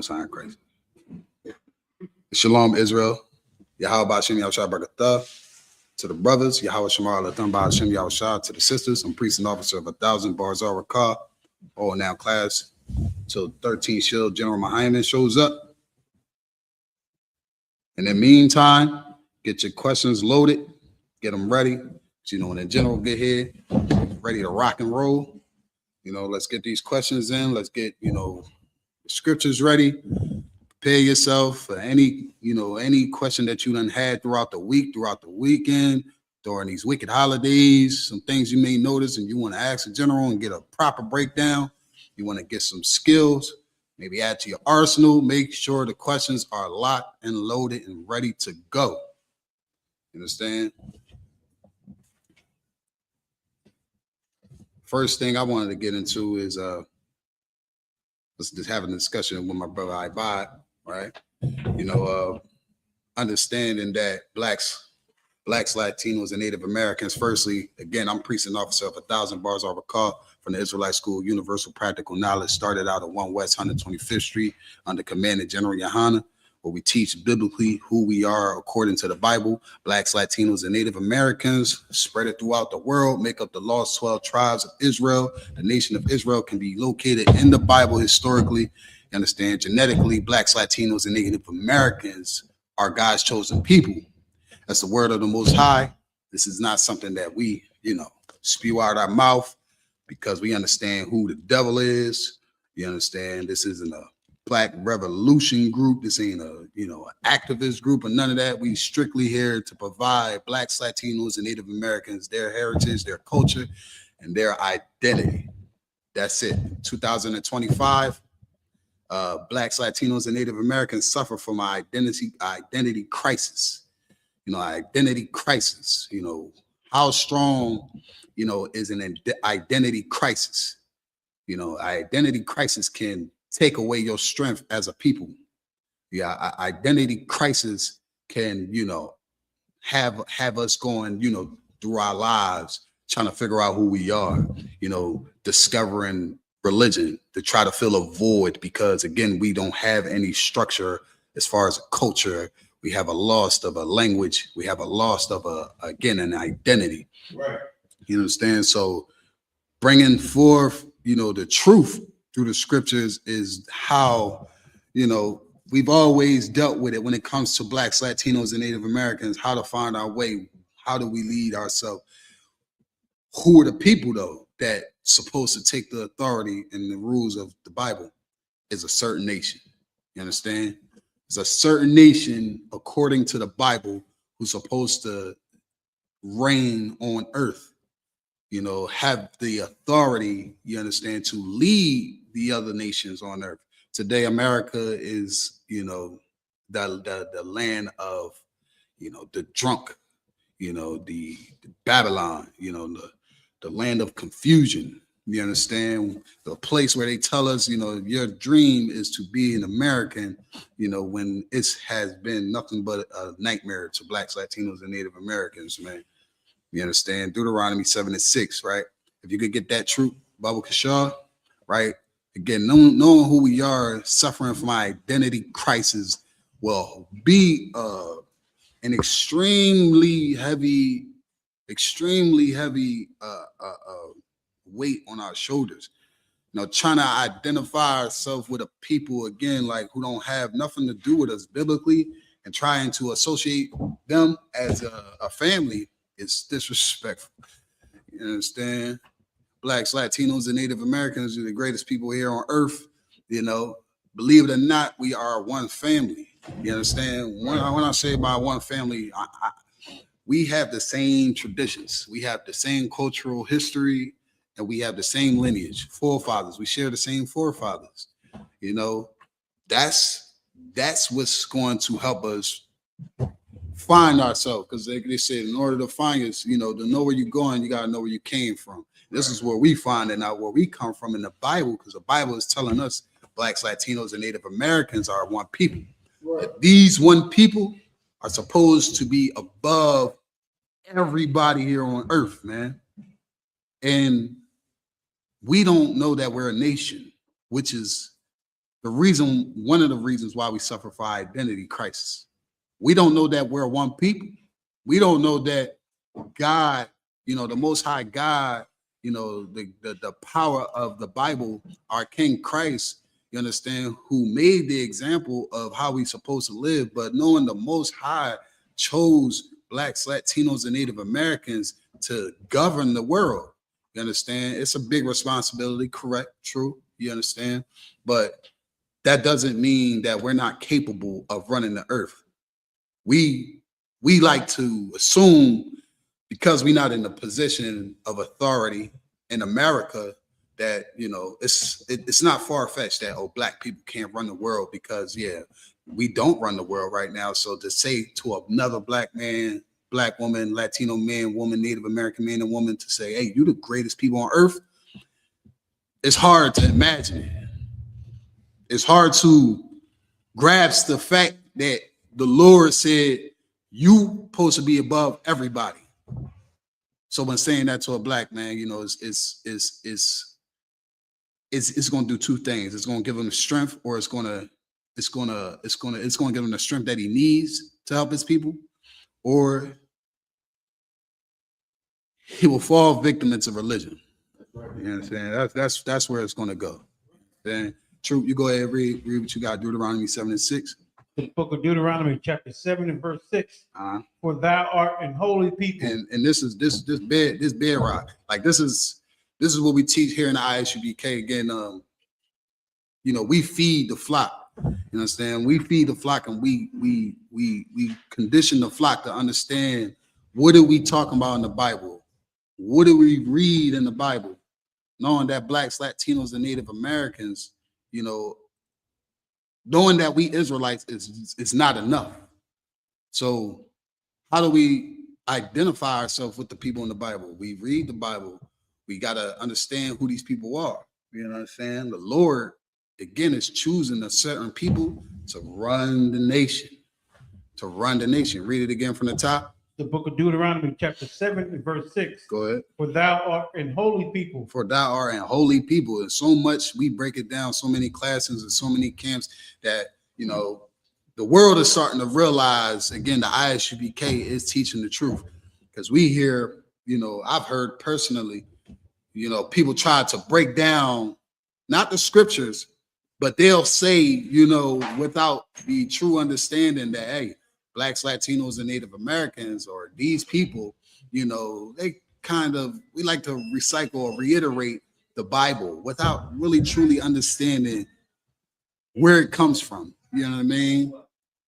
Most High in Christ. Shalom, Israel. Yahweh Hashem Yahushua Barakatah. To the brothers, Yahweh Shamar Latham Hashem Yahushua. To the sisters, I'm priest and officer of 1,000 Bars Rakah. All now class. So 13 Shield General Mahayaman shows up. In the meantime, get your questions loaded. Get them ready. So, when the general get here, ready to rock and roll. Let's get these questions in. Let's get, the scriptures ready. Prepare yourself for any question that you done had throughout the week, throughout the weekend, during these wicked holidays, some things you may notice and you want to ask the general and get a proper breakdown. You want to get some skills, maybe add to your arsenal. Make sure the questions are locked and loaded and ready to go. You understand? First thing I wanted to get into is let's just have a discussion with my brother I.S.U.P.K, right? Understanding that blacks, Latinos, and Native Americans. Firstly, again, I'm priest and officer of 1,000 Bars Rakah from the Israelite School, Universal Practical Knowledge. Started out at 1 West 125th Street under command of General YAHANNA, where we teach biblically who we are according to the Bible. Blacks, Latinos, and Native Americans spread it throughout the world, make up the lost 12 tribes of Israel. The nation of Israel can be located in the Bible historically. You understand? Genetically, blacks, Latinos, and Native Americans are God's chosen people. That's the word of the Most High. This is not something that we, spew out our mouth because we understand who the devil is. You understand? This isn't a Black revolution group. This ain't a, an activist group or none of that. We strictly here to provide blacks, Latinos, and Native Americans their heritage, their culture, and their identity. That's it. 2025, blacks, Latinos, and Native Americans suffer from an identity crisis. Identity crisis. How strong, is an identity crisis. Identity crisis can take away your strength as a people. Identity crisis can, have us going, through our lives, trying to figure out who we are, discovering religion to try to fill a void because, again, we don't have any structure as far as a culture. We have a loss of a language. We have a loss of an identity. Right. You understand? So bringing forth, the truth through the scriptures is how, we've always dealt with it when it comes to blacks, Latinos, and Native Americans, how to find our way. How do we lead ourselves? Who are the people, though, that supposed to take the authority and the rules of the Bible? Is a certain nation. You understand? It's a certain nation, according to the Bible, who's supposed to reign on earth. Have the authority, you understand, to lead the other nations on earth. Today, America is, the land of, the drunk, the Babylon, the land of confusion. You understand? The place where they tell us, your dream is to be an American, when it has been nothing but a nightmare to blacks, Latinos, and Native Americans, man. You understand? Deuteronomy 7:6, right? If you could get that truth, Baba Kashaw, right? Again, knowing who we are, suffering from our identity crisis will be an extremely heavy weight on our shoulders. Trying to identify ourselves with a people, again, like who don't have nothing to do with us biblically and trying to associate them as a family. It's disrespectful. You understand? Blacks, Latinos, and Native Americans are the greatest people here on earth. Believe it or not, we are one family. You understand? When I say by one family, we have the same traditions. We have the same cultural history, and we have the same lineage, forefathers. We share the same forefathers. That's what's going to help us find ourselves, because they said in order to find us, to know where you're going, you got to know where you came from. This is where we find it out, where we come from in the Bible, because the Bible is telling us blacks, Latinos, and Native Americans are one people. Right. That these one people are supposed to be above everybody here on earth, man. And we don't know that we're a nation, which is one of the reasons why we suffer for identity crisis. We don't know that we're one people. We don't know that God, the Most High God, the power of the Bible, our King Christ, you understand, who made the example of how we're supposed to live, but knowing the Most High chose Blacks, Latinos, and Native Americans to govern the world. You understand? It's a big responsibility, correct, true, you understand? But that doesn't mean that we're not capable of running the earth. We like to assume, because we're not in a position of authority in America, that it's not far-fetched that Black people can't run the world, because we don't run the world right now. So to say to another Black man, Black woman, Latino man, woman, Native American man and woman, to say, hey, you're the greatest people on earth, it's hard to imagine. It's hard to grasp the fact that the Lord said you supposed to be above everybody. So when saying that to a Black man, it's going to do two things. It's going to give him the strength, or it's going to give him the strength that he needs to help his people, or he will fall victim into religion. You understand? That's where it's going to go. Then, True, you go ahead and read what you got. Deuteronomy 7:6. The book of Deuteronomy, chapter 7 and verse 6. For thou art an holy people. And this bedrock. Like this is what we teach here in the I.S.U.P.K. Again, we feed the flock. You understand? We feed the flock, and we condition the flock to understand, what are we talking about in the Bible? What do we read in the Bible? Knowing that Blacks, Latinos, and Native Americans, knowing that we Israelites is not enough. So how do we identify ourselves with the people in the Bible? We read the Bible. We got to understand who these people are. You know what I'm saying? The Lord, again, is choosing a certain people to run the nation. Read it again from the top. The book of Deuteronomy, chapter 7 and verse 6. Go ahead. For thou art an holy people. For thou art an holy people. And so much, we break it down, so many classes and so many camps, that, the world is starting to realize, again, the I.S.U.P.K. is teaching the truth. Because we hear, I've heard personally, people try to break down, not the scriptures, but they'll say, without the true understanding that, hey, Blacks, Latinos, and Native Americans, or these people, we like to recycle or reiterate the Bible without really truly understanding where it comes from. You know what I mean?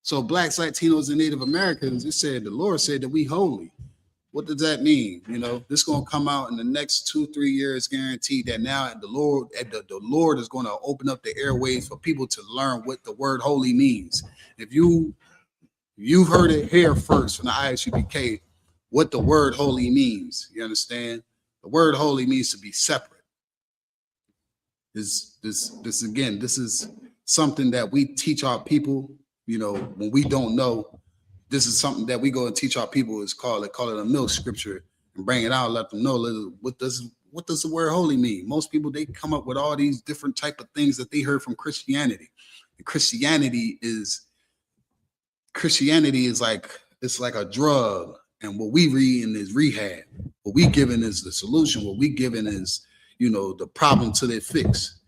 So Blacks, Latinos, and Native Americans, the Lord said that we holy. What does that mean? This is going to come out in the next 2-3 years, guaranteed, that now the Lord is going to open up the airways for people to learn what the word holy means. If you've heard it here first from the I.S.U.P.K. what the word holy means. You understand? The word holy means to be separate. This is something that we teach our people, when we don't know. This is something that we go and teach our people, is call it a milk scripture, and bring it out, let them know what does the word holy mean. Most people, they come up with all these different type of things that they heard from Christianity. And Christianity is like, it's like a drug, and what we reading is rehab. What we giving is the solution. What we giving is, the problem to their fix.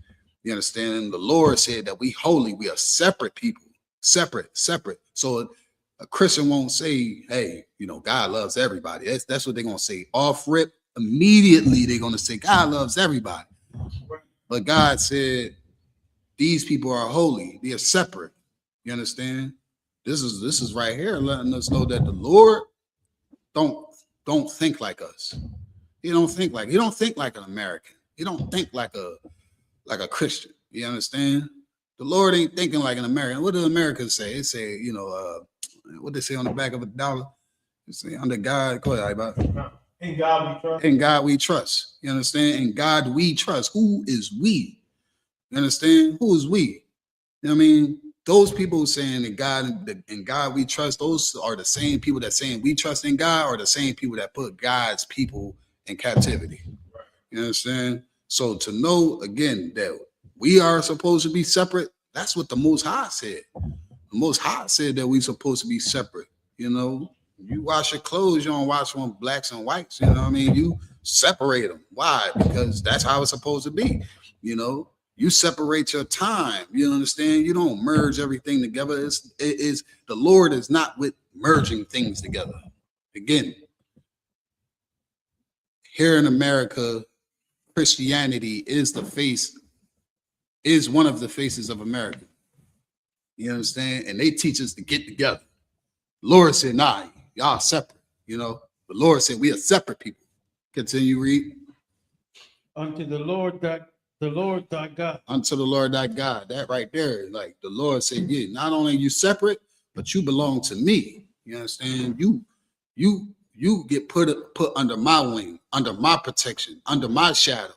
You understand? The Lord said that we holy, we are separate people, separate. So a Christian won't say, hey, God loves everybody. That's what they're gonna say off rip. Immediately they're gonna say God loves everybody. But God said these people are holy, they are separate. You understand? This is right here letting us know that the Lord don't think like us. He don't think like an American. He don't think like a Christian. You understand? The Lord ain't thinking like an American. What do Americans say? They say, what they say on the back of a dollar? They say, under God, go ahead, about in God we trust. In God we trust. You understand? In God we trust. Who is we? You understand? Who is we? You know what I mean? Those people saying in God we trust, those are the same people that saying we trust in God, or the same people that put God's people in captivity. You understand? So to know, again, that we are supposed to be separate, That's what the Most High said. The Most High said that we supposed to be separate. You know, you wash your clothes, you don't wash on blacks and whites. You know what I mean? You separate them. Why? Because that's how it's supposed to be. You know, you separate your time. You understand? You don't merge everything together. The Lord is not with merging things together. Again, here in America, Christianity is one of the faces of America. You understand? And they teach us to get together. The Lord said, nah, y'all separate. You know, the Lord said we are separate people. Continue, read. Unto the Lord thy God. Unto the Lord thy God. That right there, like the Lord said, yeah, not only are you separate, but you belong to me. You understand? You get put under my wing, under my protection, under my shadow.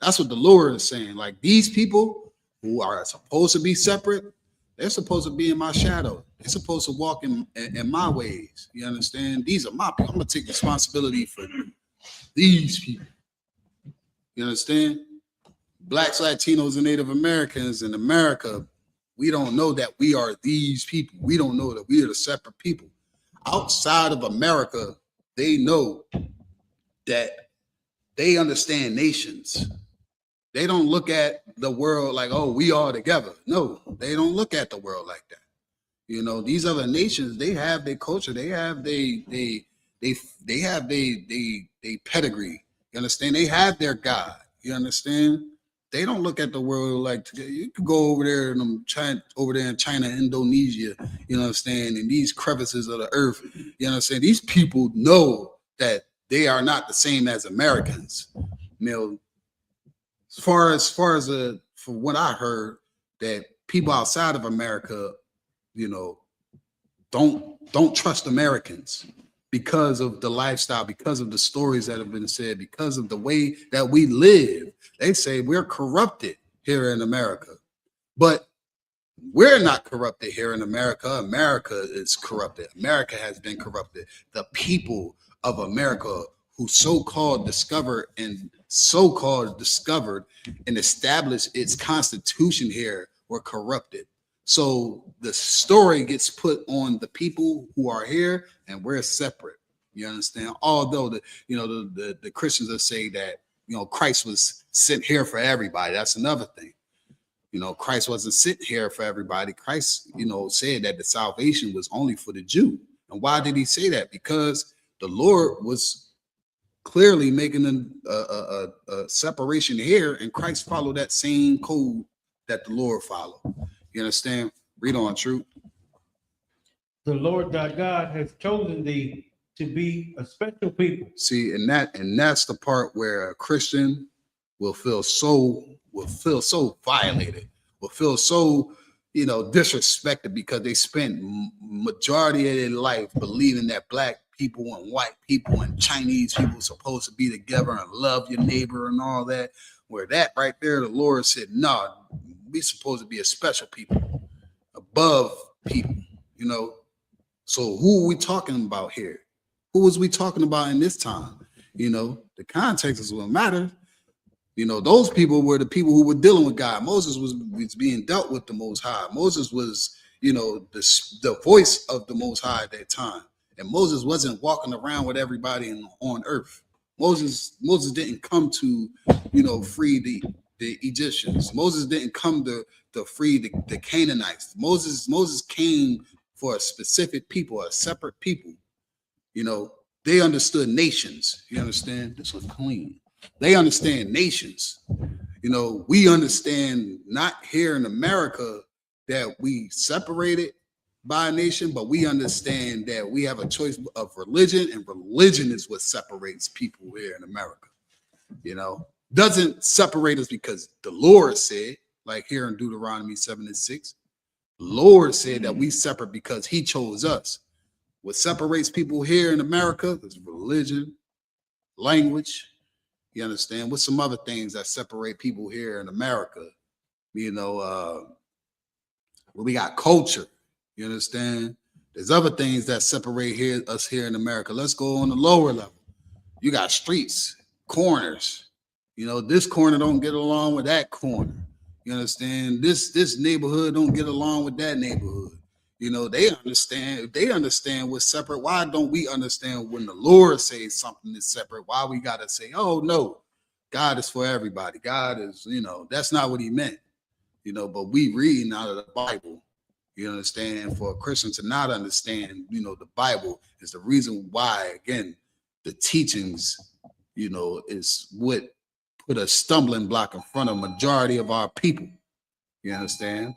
That's what the Lord is saying. Like these people who are supposed to be separate, they're supposed to be in my shadow. They're supposed to walk in my ways. You understand? These are my people. I'm going to take responsibility for these people. You understand? Blacks, Latinos, and Native Americans in America, we don't know that we are these people. We don't know that we are the separate people. Outside of America, they know that they understand nations. They don't look at the world like, oh, we are together. No, they don't look at the world like that. You know, these other nations, they have their culture, they have their pedigree. You understand? They have their God. You understand? They don't look at the world like you could go over there in China, Indonesia, you understand, in these crevices of the earth. You understand? These people know that they are not the same as Americans. You know, as far as for what I heard, that people outside of America, you know, don't trust Americans because of the lifestyle, because of the stories that have been said, because of the way that we live. They say we're corrupted here in America, but we're not corrupted here in America. America is corrupted. America has been corrupted. The people of America who so-called discovered and established its constitution here were corrupted. So the story gets put on the people who are here, and we're separate. You understand? Although the Christians will say that, you know, Christ was sent here for everybody. That's another thing. You know, Christ wasn't sent here for everybody. Christ, you know, said that the salvation was only for the Jew. And why did he say that? Because the Lord was clearly making a separation here, and Christ followed that same code that the Lord followed. You understand? Read on, Truth. The Lord thy God has chosen thee to be a special people. See, and that's the part where a Christian will feel so violated, will feel so, you know, disrespected, because they spent majority of their life believing that black people and white people and Chinese people are supposed to be together and love your neighbor and all that. Where that right there, the Lord said, no, we supposed to be a special people, above people, you know. So who are we talking about here? Who was we talking about in this time? You know, the context is what matters. You know, those people were the people who were dealing with God. Moses was being dealt with the Most High. Moses was, you know, the voice of the Most High at that time. And Moses wasn't walking around with everybody on earth. Moses didn't come to, you know, free the Egyptians. Moses didn't come to free the Canaanites. Moses came for a specific people, a separate people. You know, they understood nations. You understand? This was clean. They understand nations. You know, we understand not here in America that we separated by a nation, but we understand that we have a choice of religion, and religion is what separates people here in America. You know, doesn't separate us because the Lord said, like here in Deuteronomy 7:6, the Lord said that we separate because he chose us. What separates people here in America is religion, language. You understand? What's some other things that separate people here in America? You know, well, we got culture. You understand? There's other things that separate us here in America. Let's go on the lower level. You got streets, corners. You know, this corner don't get along with that corner. You understand? This neighborhood don't get along with that neighborhood. You know, they understand what's separate. Why don't we understand when the Lord says something is separate? Why we gotta say, oh no, God is for everybody. God is, you know, that's not what he meant. You know, but we reading out of the Bible. You understand? And for a Christian to not understand, you know, the Bible is the reason why, again, the teachings, you know, is what put a stumbling block in front of majority of our people. You understand?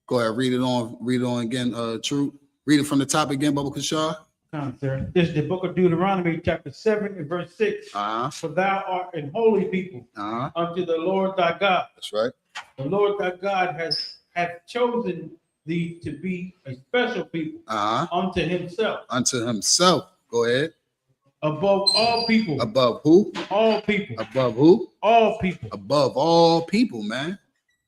Go ahead, read it on again, True. Read it from the top again, Baba Kashar. Sir. This is the book of Deuteronomy, chapter 7 and verse 6. For thou art an holy people unto the Lord thy God. That's right. The Lord thy God hath chosen thee to be a special people unto himself. Unto himself. Go ahead. Above all people. Above who? All people. Above who? All people. Above all people, man.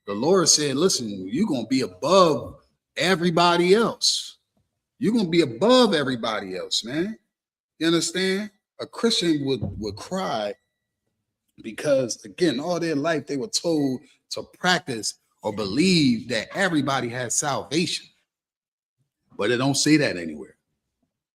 The Lord said, listen, you're going to be above everybody else. You're going to be above everybody else, man. You understand? A Christian would cry because, again, all their life they were told to practice or believe that everybody has salvation. But it don't say that anywhere.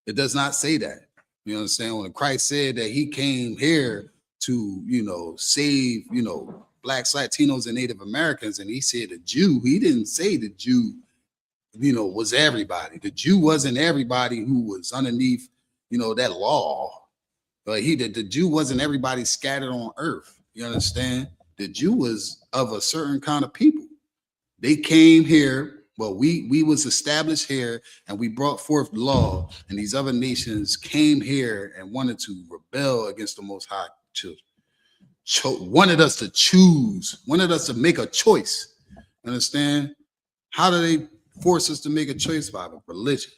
It does not say that. You understand? When Christ said that he came here to, you know, save, you know, Blacks, Latinos, and Native Americans, and he said the Jew, he didn't say the Jew, you know, was everybody. The Jew wasn't everybody who was underneath, you know, that law. But the Jew wasn't everybody scattered on earth. You understand? The Jew was of a certain kind of people. They came here, well, we was established here, and we brought forth law, and these other nations came here and wanted to rebel against the Most High children. Wanted us to choose, wanted us to make a choice. Understand? How do they force us to make a choice? By the religion,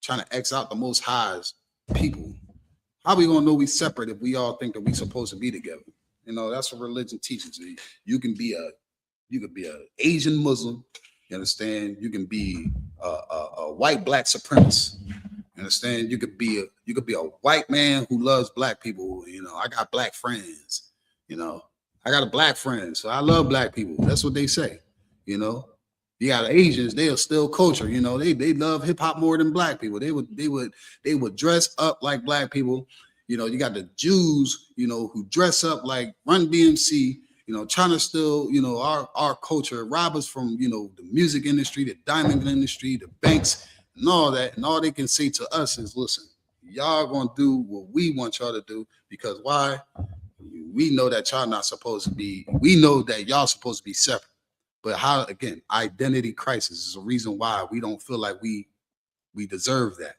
trying to X out the Most High's people. How we gonna know we separate if we all think that we supposed to be together? You know, that's what religion teaches. You can be a Asian Muslim. You understand? You can be a white black supremacist. You understand? You could be a white man who loves black people. You know, I got black friends. You know, I got a black friend, so I love black people. That's what they say. You know, you got Asians, they are still culture. You know, they love hip hop more than black people. They would dress up like black people. You know, you got the Jews, you know, who dress up like Run DMC. You know, trying to steal, you know, our culture, rob us from, you know, the music industry, the diamond industry, the banks, and all that. And all they can say to us is, listen, y'all gonna do what we want y'all to do, because why? We know that y'all not supposed to be, we know that y'all supposed to be separate. But how, again, identity crisis is a reason why we don't feel like we deserve that.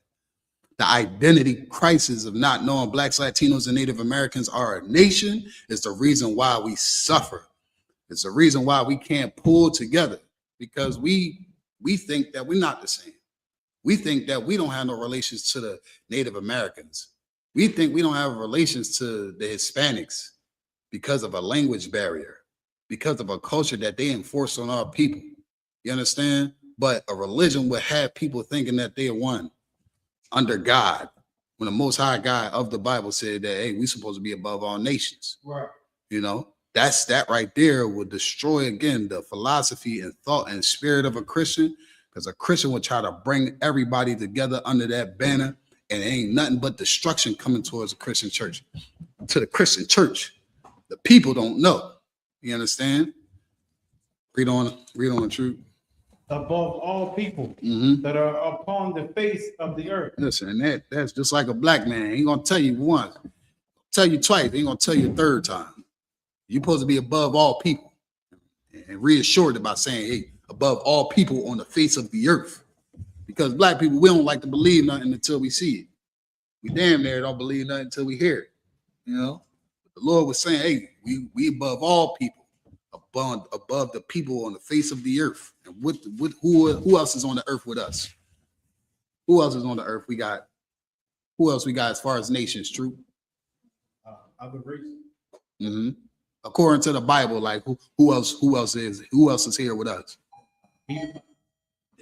The identity crisis of not knowing Blacks, Latinos, and Native Americans are a nation is the reason why we suffer. It's the reason why we can't pull together, because we think that we're not the same. We think that we don't have no relations to the Native Americans. We think we don't have relations to the Hispanics because of a language barrier, because of a culture that they enforce on our people. You understand? But a religion would have people thinking that they are one under God, when the Most High God of the Bible said that, hey, we're supposed to be above all nations. Right. You know, that right there would destroy, again, the philosophy and thought and spirit of a Christian, because a Christian would try to bring everybody together under that banner, and it ain't nothing but destruction coming towards a Christian church. To the Christian church, the people don't know. You understand? Read on, Truth. Above all people that are upon the face of the earth. Listen, that's just like a black man. He ain't gonna tell you once, tell you twice. He ain't gonna tell you a third time. You're supposed to be above all people, and reassured about saying, hey, above all people on the face of the earth. Because black people, we don't like to believe nothing until we see it. We damn near don't believe nothing until we hear it. You know, the Lord was saying, hey, we above all people. Above the people on the face of the earth. And who else is on the earth with us? Who else is on the earth? Who else we got as far as nations? True. Other races. According to the Bible, like who else is here with us? The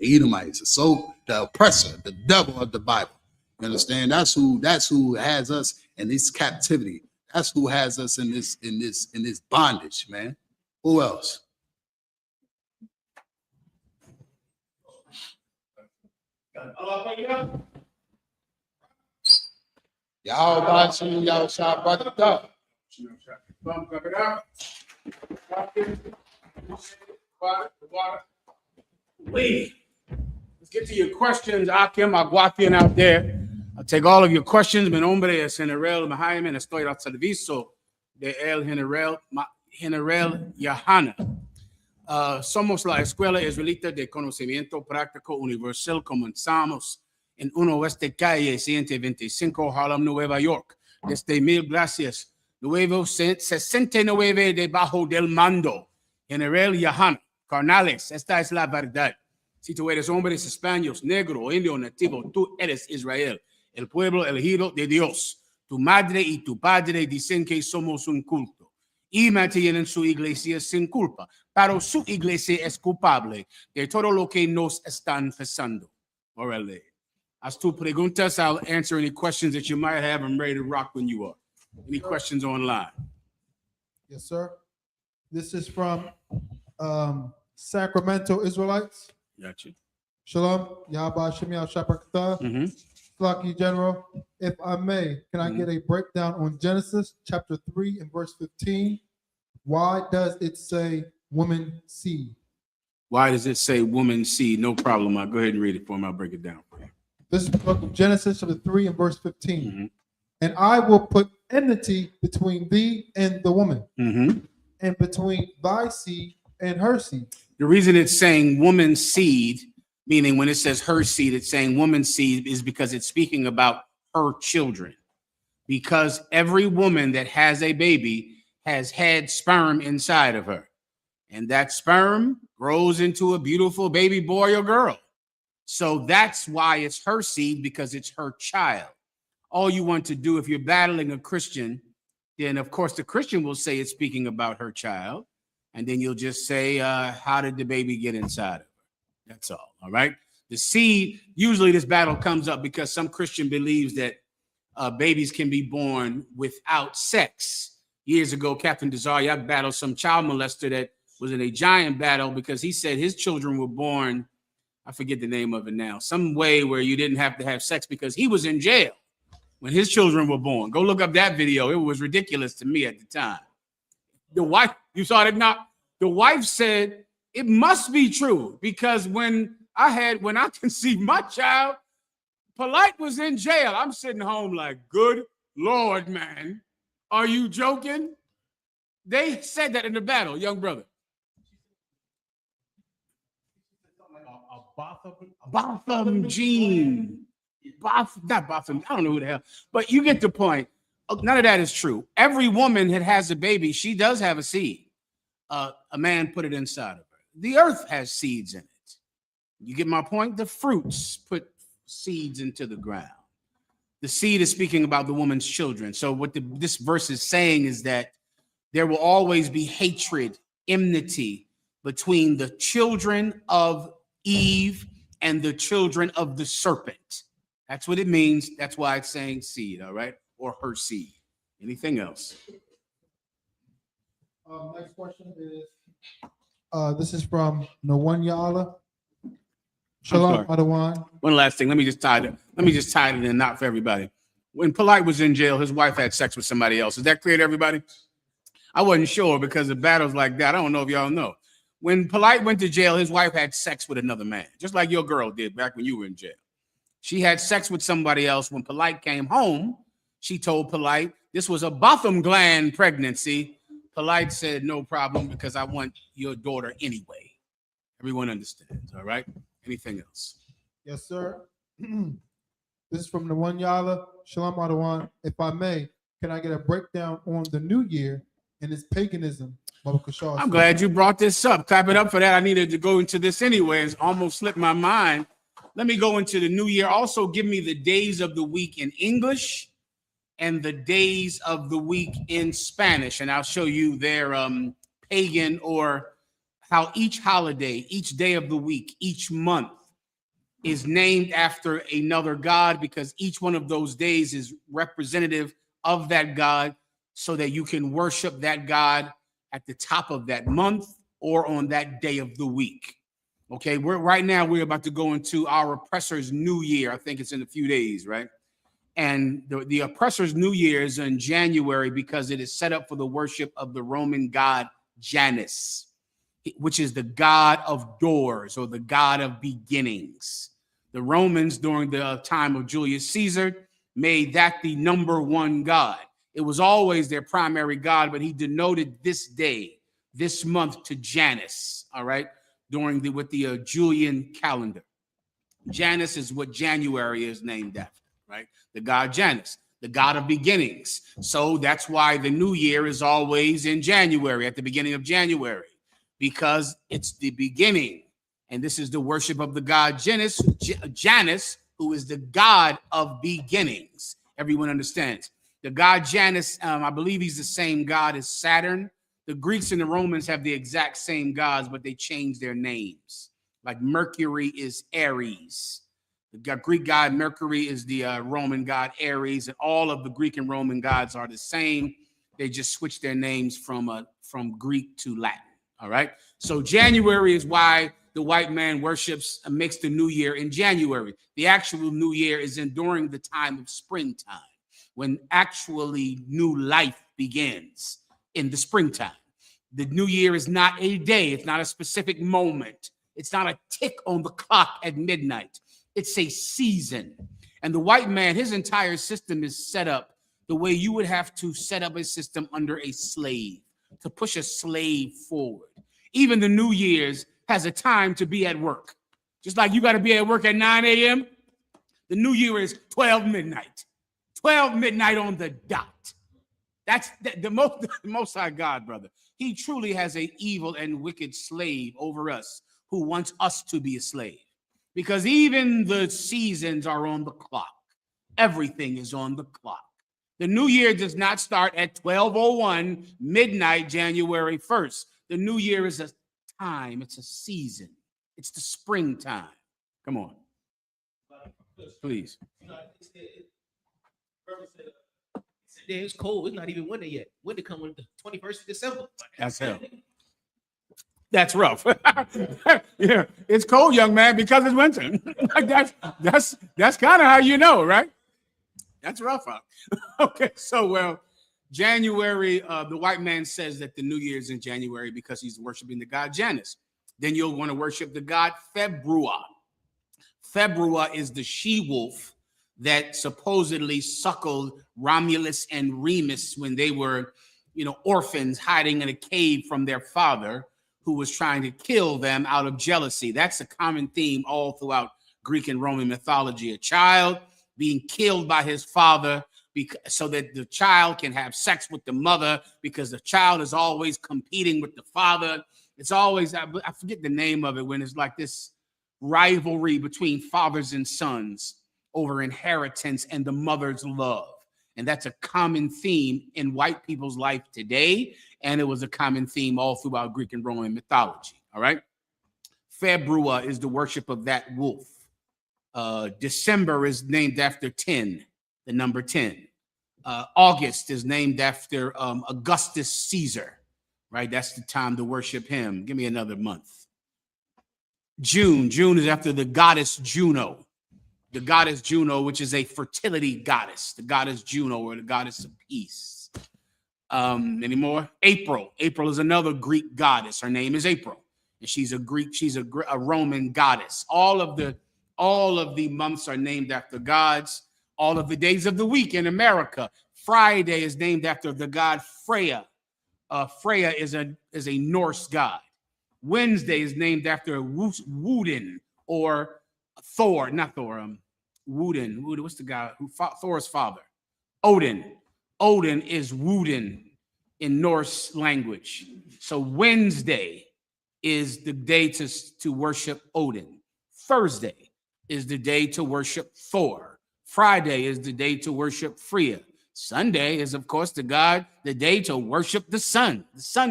Edomites. So the oppressor, the devil of the Bible. You understand? That's who has us in this captivity. That's who has us in this bondage, man. Who else? Y'all watching, y'all shot by the top. Please, let's get to your questions. Akim, Aguatian out there. I'll take all of your questions. Mi nombre es General Mahayaman. Estoy al servicio de el General YAHANNA. Somos la Escuela Israelita de Conocimiento Práctico Universal. Comenzamos en 1 Oeste Calle 125, Harlem, Nueva York. Desde mil gracias. Nuevo 69 debajo del mando. General YAHANNA. Carnales, esta es la verdad. Si tú eres hombres españoles, negro, indio, nativo, tú eres Israel, el pueblo elegido de Dios. Tu madre y tu padre dicen que somos un culto y mantienen su iglesia sin culpa, pero su iglesia es culpable de todo lo que nos están pasando. Órale. As tu preguntas, I'll answer any questions that you might have. I'm ready to rock when you are. Any questions online? Yes, sir. This is from Sacramento Israelites. Gotcha. Shalom, Yahweh Shem Yahshua Lucky General. If I may, can I get a breakdown on Genesis chapter 3 and verse 15? Why does it say woman seed? Why does it say woman seed? No problem. I'll go ahead and read it for me. I'll break it down for you. This is the book of Genesis chapter 3 and verse 15. And I will put enmity between thee and the woman, and between thy seed and her seed. The reason it's saying woman seed, meaning when it says her seed, it's saying woman seed, is because it's speaking about her children. Because every woman that has a baby has had sperm inside of her. And that sperm grows into a beautiful baby boy or girl. So that's why it's her seed, because it's her child. All you want to do if you're battling a Christian, then of course the Christian will say it's speaking about her child. And then you'll just say, how did the baby get inside of her? That's all right? The seed, usually this battle comes up because some Christian believes that babies can be born without sex. Years ago, Captain Desaryak battled some child molester that was in a giant battle because he said his children were born, I forget the name of it now, some way where you didn't have to have sex because he was in jail when his children were born. Go look up that video. It was ridiculous to me at the time. The wife, you saw it not? The wife said, it must be true because when I conceived my child, Polite was in jail. I'm sitting home like, good Lord, man. Are you joking? They said that in the battle, young brother. Botham gene. Not Botham. I don't know who the hell. But you get the point. None of that is true. Every woman that has a baby, she does have a seed. A man put it inside of her. The earth has seeds in it. You get my point? The fruits put seeds into the ground. The seed is speaking about the woman's children. So what this verse is saying is that there will always be hatred, enmity between the children of Eve and the children of the serpent. That's what it means. That's why it's saying seed, all right? Or her seed. Anything else? Next question is, this is from Nawanyala. Shalom, Adawan. One last thing. Let me just tie it in a knot for everybody. When Polite was in jail, his wife had sex with somebody else. Is that clear to everybody? I wasn't sure because of battles like that. I don't know if y'all know. When Polite went to jail, his wife had sex with another man, just like your girl did back when you were in jail. She had sex with somebody else. When Polite came home, she told Polite this was a Botham gland pregnancy. Polite said, no problem, because I want your daughter anyway. Everyone understands, all right? Anything else? Yes, sir. This is from Nawanyala. Shalom, Adawan. If I may, can I get a breakdown on the new year and its paganism? I'm glad you brought this up. Clap it up for that. I needed to go into this anyway. It's almost slipped my mind. Let me go into the new year. Also, give me the days of the week in English and the days of the week in Spanish. And I'll show you their pagan, or how each holiday, each day of the week, each month is named after another god, because each one of those days is representative of that god, so that you can worship that god at the top of that month or on that day of the week. Okay, right now we're about to go into our oppressor's new year. I think it's in a few days, right? And the oppressor's new year is in January because it is set up for the worship of the Roman god Janus, which is the god of doors or the god of beginnings. The Romans during the time of Julius Caesar made that the number one god. It was always their primary god, but he denoted this day, this month to Janus, all right, with the Julian calendar. Janus is what January is named after, right? The god Janus, the god of beginnings. So that's why the new year is always in January, at the beginning of January, because it's the beginning. And this is the worship of the god Janus, who is the god of beginnings. Everyone understands. The god Janus, I believe he's the same god as Saturn. The Greeks and the Romans have the exact same gods, but they changed their names. Like Mercury is Aries. The Greek god Mercury is the Roman god Aries, and all of the Greek and Roman gods are the same. They just switched their names from Greek to Latin. All right. So January is why the white man makes the new year in January. The actual new year is during the time of springtime, when actually new life begins in the springtime. The new year is not a day. It's not a specific moment. It's not a tick on the clock at midnight. It's a season. And the white man, his entire system is set up the way you would have to set up a system under a slave, to push a slave forward. Even the New Year's has a time to be at work. Just like you got to be at work at 9 a.m., the New Year is 12 midnight. 12 midnight on the dot. That's the most high God, brother. He truly has an evil and wicked slave over us who wants us to be a slave. Because even the seasons are on the clock. Everything is on the clock. The new year does not start at 12:01 midnight, January 1st. The new year is a time. It's a season. It's the springtime. Come on. Please. It's cold. It's not even winter yet. Winter coming the 21st of December. That's hell. That's rough. Yeah, it's cold, young man, because it's winter. That's kind of how you know, right? That's rough out. Okay, so January, the white man says that the new year is in January because he's worshiping the god Janus. Then you'll want to worship the god February. February is the she-wolf that supposedly suckled Romulus and Remus when they were, orphans hiding in a cave from their father, who was trying to kill them out of jealousy. That's a common theme all throughout Greek and Roman mythology. A child being killed by his father so that the child can have sex with the mother, because the child is always competing with the father. It's always, I forget the name of it, when it's like this rivalry between fathers and sons over inheritance and the mother's love. And that's a common theme in white people's life today. And it was a common theme all throughout Greek and Roman mythology. All right. February is the worship of that wolf. December is named after 10, the number 10. August is named after Augustus Caesar. Right. That's the time to worship him. Give me another month. June is after the goddess Juno. The goddess Juno, which is a fertility goddess, the goddess Juno, or the goddess of peace. Any more? April is another Greek goddess. Her name is April, and she's a Roman goddess. All of the months are named after gods. All of the days of the week in America. Friday is named after the god Freya. Freya is a Norse god. Wednesday is named after Woden, or Thor, not Thor. Woden. What's the guy who fought Thor's father? Odin. Odin is Woden in Norse language. So Wednesday is the day to worship Odin. Thursday is the day to worship Thor. Friday is the day to worship Freya. Sunday is, of course, the day to worship the sun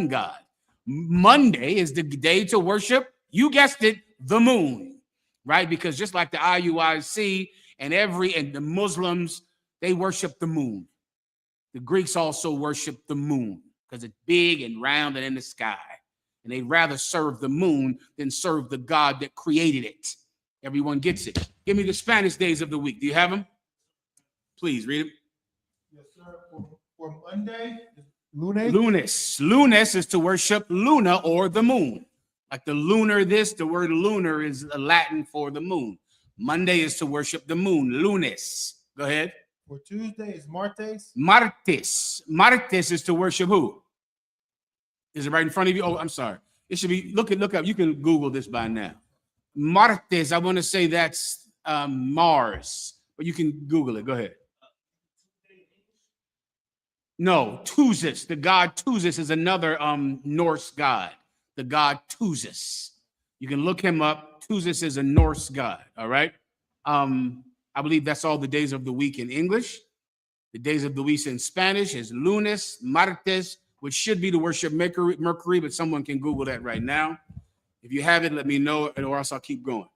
god. Monday is the day to worship, you guessed it, the moon, right? Because just like the I.U.I.C. and the Muslims, they worship the moon. The Greeks also worship the moon because it's big and round and in the sky. and they'd rather serve the moon than serve the God that created it. Everyone gets it. Give me the Spanish days of the week. Do you have them? Please read them. Yes, sir. For Monday, lunes. Lunes. Lunes is to worship Luna or the moon. Like the lunar this, the word lunar is Latin for the moon. Monday is to worship the moon. Lunes. Go ahead. For Tuesday is martes. Martes. Martes is to worship who? Is it right in front of you? Oh, I'm sorry. It should be, look up. You can Google this by now. Martes, I want to say that's Mars, but you can Google it. Go ahead. No, Tusis. The god Tusis is another Norse god. The god Tusis. You can look him up. Tusis is a Norse god. All right. I believe that's all the days of the week in English. The days of the week in Spanish is lunes, martes, which should be to worship Mercury, but someone can Google that right now. If you have it, let me know, or else I'll keep going.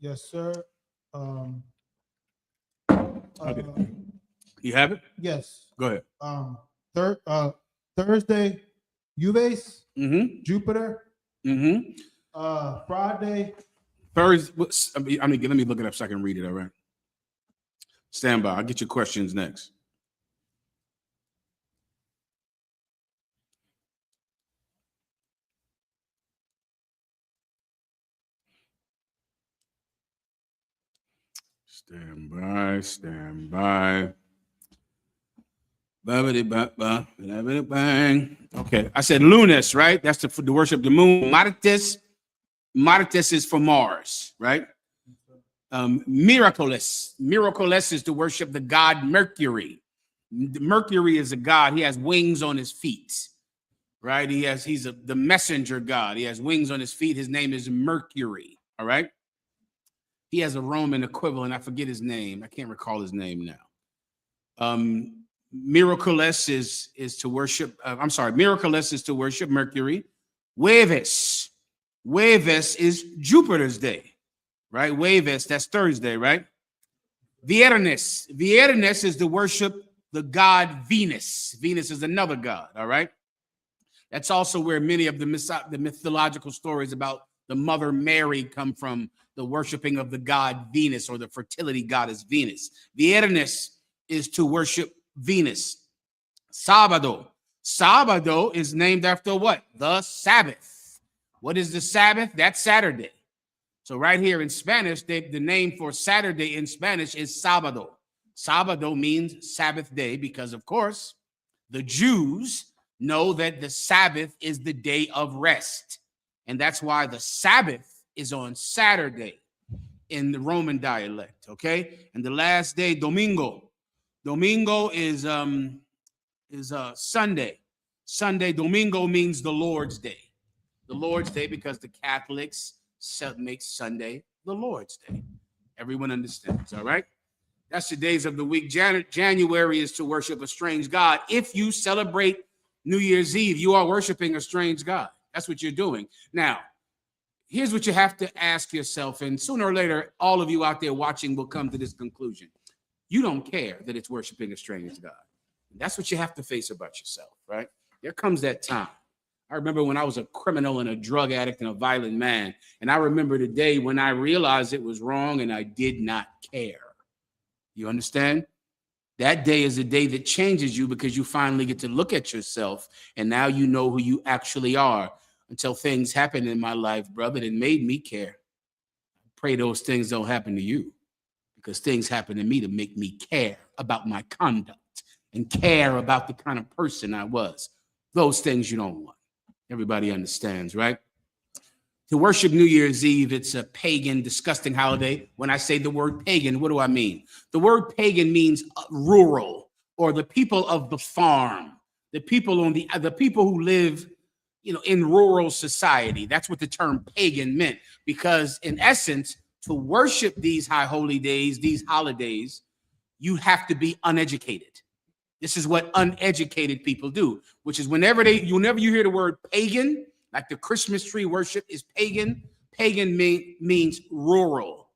Yes, sir. Okay. You have it? Yes. Go ahead. Thursday, Uves, Jupiter. Friday. Thursday. Let me look it up so I can read it. All right. Stand by. I'll get your questions next. Stand by. Stand by. Bang. Okay, I said lunes, right? That's to worship the moon. Martes is for Mars, right? Miraculous is to worship the god Mercury. Mercury is a god. He has wings on his feet, right? He's the messenger god. He has wings on his feet. His name is Mercury. All right. He has a Roman equivalent. I forget his name. I can't recall his name now. Miraculous is to worship. Miraculous is to worship Mercury. Jueves is Jupiter's day, right? Jueves, that's Thursday, right? Viernes is to worship the god Venus. Venus is another god, all right? That's also where many of the mythological stories about the Mother Mary come from, the worshiping of the god Venus, or the fertility goddess Venus. Viernes is to worship Venus. Sábado is named after what? The Sabbath. What is the Sabbath? That's Saturday. So right here in Spanish, the name for Saturday in Spanish is sábado. Sábado means Sabbath day because, of course, the Jews know that the Sabbath is the day of rest. And that's why the Sabbath is on Saturday in the Roman dialect, okay? And the last day, Domingo. Domingo is Sunday. Domingo means the Lord's Day. The Lord's Day because the Catholics make Sunday the Lord's Day. Everyone understands, all right? That's the days of the week. January is to worship a strange God. If you celebrate New Year's Eve, you are worshiping a strange God. That's what you're doing. Now, here's what you have to ask yourself, and sooner or later, all of you out there watching will come to this conclusion. You don't care that it's worshiping a strange God. That's what you have to face about yourself, right? There comes that time. I remember when I was a criminal and a drug addict and a violent man, and I remember the day when I realized it was wrong and I did not care. You understand? That day is a day that changes you because you finally get to look at yourself, and now you know who you actually are. Until things happened in my life, brother, that made me care. Pray those things don't happen to you, because things happen to me to make me care about my conduct and care about the kind of person I was. Those things you don't want. Everybody understands, right? To worship New Year's Eve, it's a pagan, disgusting holiday. When I say the word pagan, what do I mean? The word pagan means rural, or the people of the farm, the people who live, in rural society. That's what the term pagan meant, because in essence, to worship these high holy days, these holidays, you have to be uneducated. This is what uneducated people do, which is whenever you hear the word pagan, like the Christmas tree worship is pagan. Pagan means rural,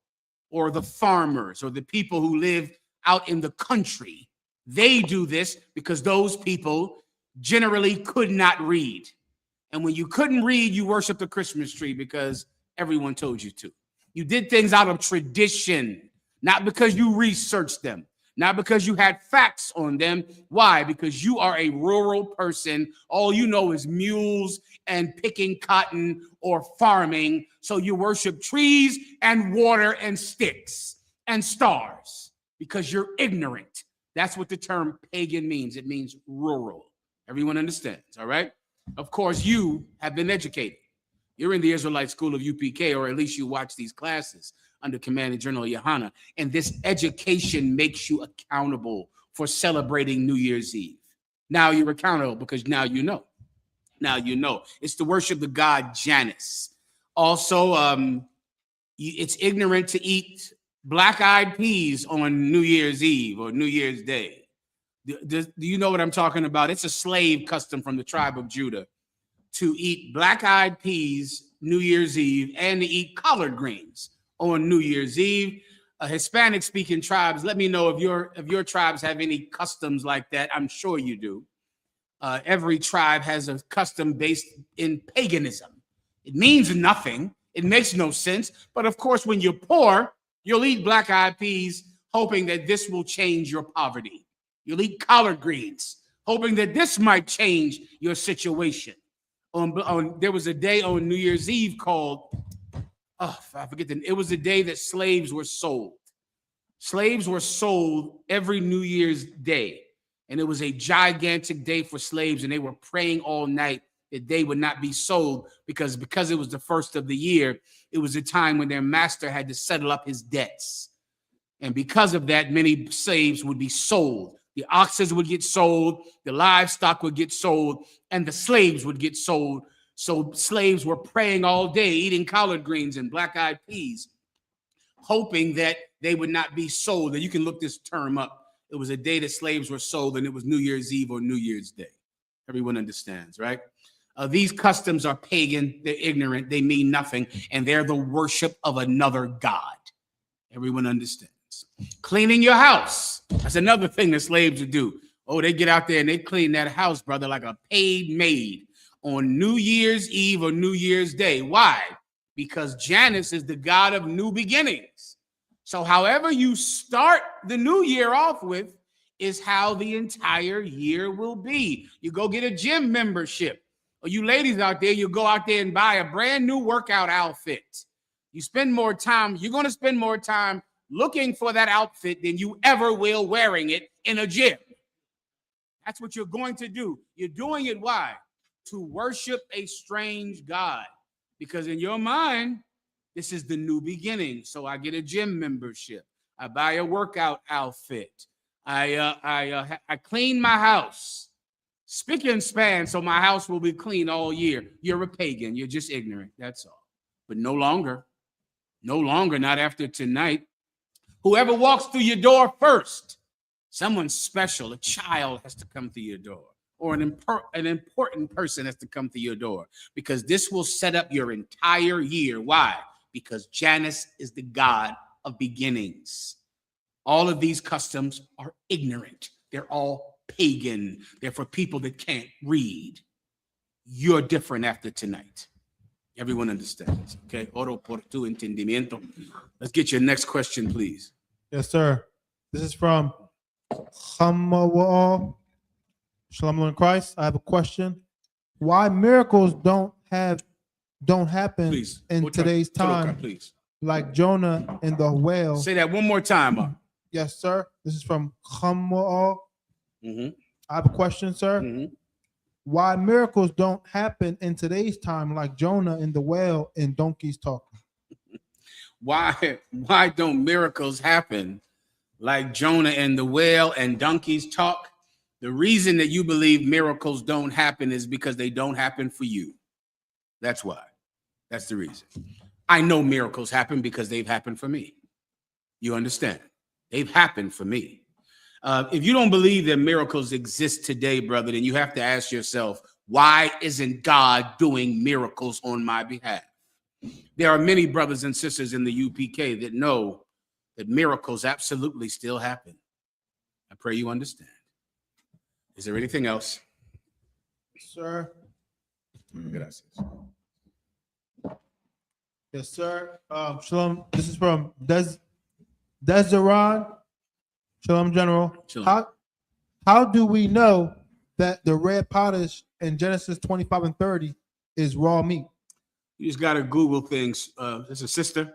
or the farmers, or the people who live out in the country. They do this because those people generally could not read. And when you couldn't read, you worshiped the Christmas tree because everyone told you to. You did things out of tradition, not because you researched them, not because you had facts on them. Why? Because you are a rural person. All you know is mules and picking cotton or farming. So you worship trees and water and sticks and stars because you're ignorant. That's what the term pagan means. It means rural. Everyone understands, all right? Of course, you have been educated. You're in the Israelite school of UPK, or at least you watch these classes under Commanding General YAHANNA. And this education makes you accountable for celebrating New Year's Eve. Now you're accountable because now you know. Now you know. It's to worship the god Janus. Also, it's ignorant to eat black-eyed peas on New Year's Eve or New Year's Day. Do you know what I'm talking about? It's a slave custom from the tribe of Judah to eat black-eyed peas New Year's Eve and to eat collard greens on New Year's Eve. Hispanic-speaking tribes, let me know if your tribes have any customs like that. I'm sure you do. Every tribe has a custom based in paganism. It means nothing. It makes no sense. But of course, when you're poor, you'll eat black-eyed peas, hoping that this will change your poverty. You'll eat collard greens, hoping that this might change your situation. There was a day on New Year's Eve called, I forget it was the day that slaves were sold. Slaves were sold every New Year's Day. And it was a gigantic day for slaves. And they were praying all night that they would not be sold because it was the first of the year. It was a time when their master had to settle up his debts. And because of that, many slaves would be sold. The oxen would get sold, the livestock would get sold, and the slaves would get sold. So slaves were praying all day, eating collard greens and black-eyed peas, hoping that they would not be sold. And you can look this term up. It was a day that slaves were sold, and it was New Year's Eve or New Year's Day. Everyone understands, right? These customs are pagan, they're ignorant, they mean nothing, and they're the worship of another god. Everyone understands. Cleaning your house. That's another thing that slaves would do. Oh, they get out there and they clean that house, brother, like a paid maid on New Year's Eve or New Year's Day. Why? Because Janus is the god of new beginnings. So however you start the new year off with is how the entire year will be. You go get a gym membership. Or you ladies out there, you go out there and buy a brand new workout outfit. You spend more time, you're going to spend more time looking for that outfit than you ever will wearing it in a gym. That's what you're going to do. You're doing it, why? To worship a strange god. Because in your mind, this is the new beginning. So I get a gym membership. I buy a workout outfit. I clean my house. Spick and span, so my house will be clean all year. You're a pagan. You're just ignorant. That's all. But no longer. No longer, not after tonight. Whoever walks through your door first, someone special, a child has to come through your door, or an important person has to come through your door, because this will set up your entire year. Why? Because Janus is the god of beginnings. All of these customs are ignorant. They're all pagan. They're for people that can't read. You're different after tonight. Everyone understands. Okay. Oro por tu entendimiento. Let's get your next question, please. Yes, sir. This is from Shalom in Christ. I have a question. Why miracles don't happen Please. in today's time, Please. like Jonah and the whale? Say that one more time, Mark. Yes, sir. This is from Hamuel. Mm-hmm. I have a question, sir. Mm-hmm. Why miracles don't happen in today's time, like Jonah and the whale and donkeys talking? Why don't miracles happen like Jonah and the whale and donkeys talk? The reason that you believe miracles don't happen is because they don't happen for you. That's why. That's the reason. I know miracles happen because they've happened for me. You understand? They've happened for me. If you don't believe that miracles exist today, brother, then you have to ask yourself, why isn't God doing miracles on my behalf? There are many brothers and sisters in the UPK that know that miracles absolutely still happen. I pray you understand. Is there anything else? Sir. Gracias. Yes, sir. Shalom. This is from Desderon. Shalom, General. Shalom. How do we know that the red pottage in Genesis 25 and 30 is raw meat? You just got to Google things. It's a sister.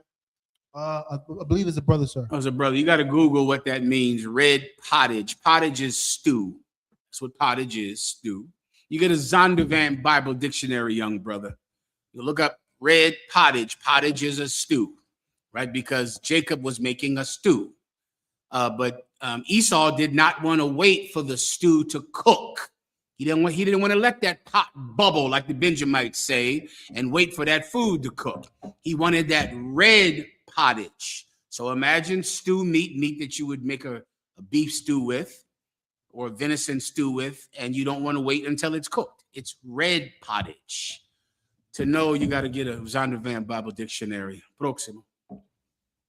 I believe it's a brother, sir. Oh, it's a brother. You got to Google what that means. Red pottage. Pottage is stew. That's what pottage is, stew. You get a Zondervan Bible dictionary, young brother. You look up red pottage. Pottage is a stew, right? Because Jacob was making a stew. But Esau did not want to wait for the stew to cook. He didn't want to let that pot bubble, like the Benjamites say, and wait for that food to cook. He wanted that red pottage. So imagine stew meat that you would make a beef stew with or venison stew with, and you don't want to wait until it's cooked. It's red pottage. To know, you got to get a Zondervan Bible dictionary. Próximo.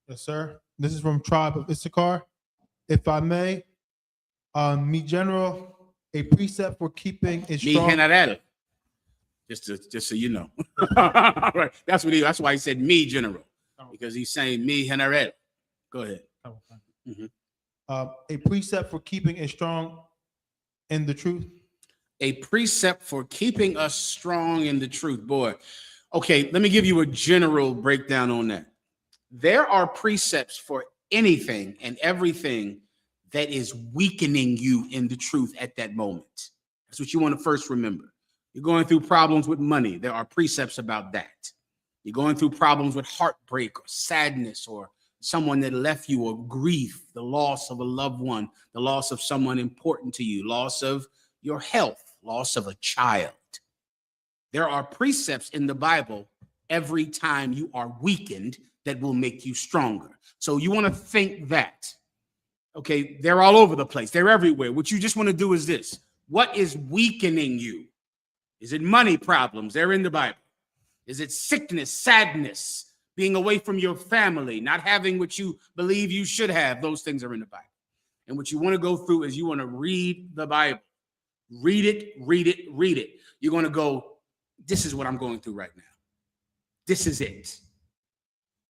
Yes, sir. This is from Tribe of Issachar. If I may, mi general, a precept for keeping it Mi strong. general. Just so you know. Right. That's why he said me general. Because he's saying me general. Go ahead. Mhm. A precept for keeping it strong in the truth. A precept for keeping us strong in the truth. Boy. Okay, let me give you a general breakdown on that. There are precepts for anything and everything that is weakening you in the truth at that moment. That's what you want to first remember. You're going through problems with money. There are precepts about that. You're going through problems with heartbreak or sadness or someone that left you or grief, the loss of a loved one, the loss of someone important to you, loss of your health, loss of a child. There are precepts in the Bible every time you are weakened that will make you stronger. So you want to think that. Okay, they're all over the place. They're everywhere. What you just want to do is this. What is weakening you? Is it money problems? They're in the Bible. Is it sickness, sadness, being away from your family, not having what you believe you should have? Those things are in the Bible. And what you want to go through is you want to read the Bible. Read it, read it, read it. You're going to go, this is what I'm going through right now. This is it.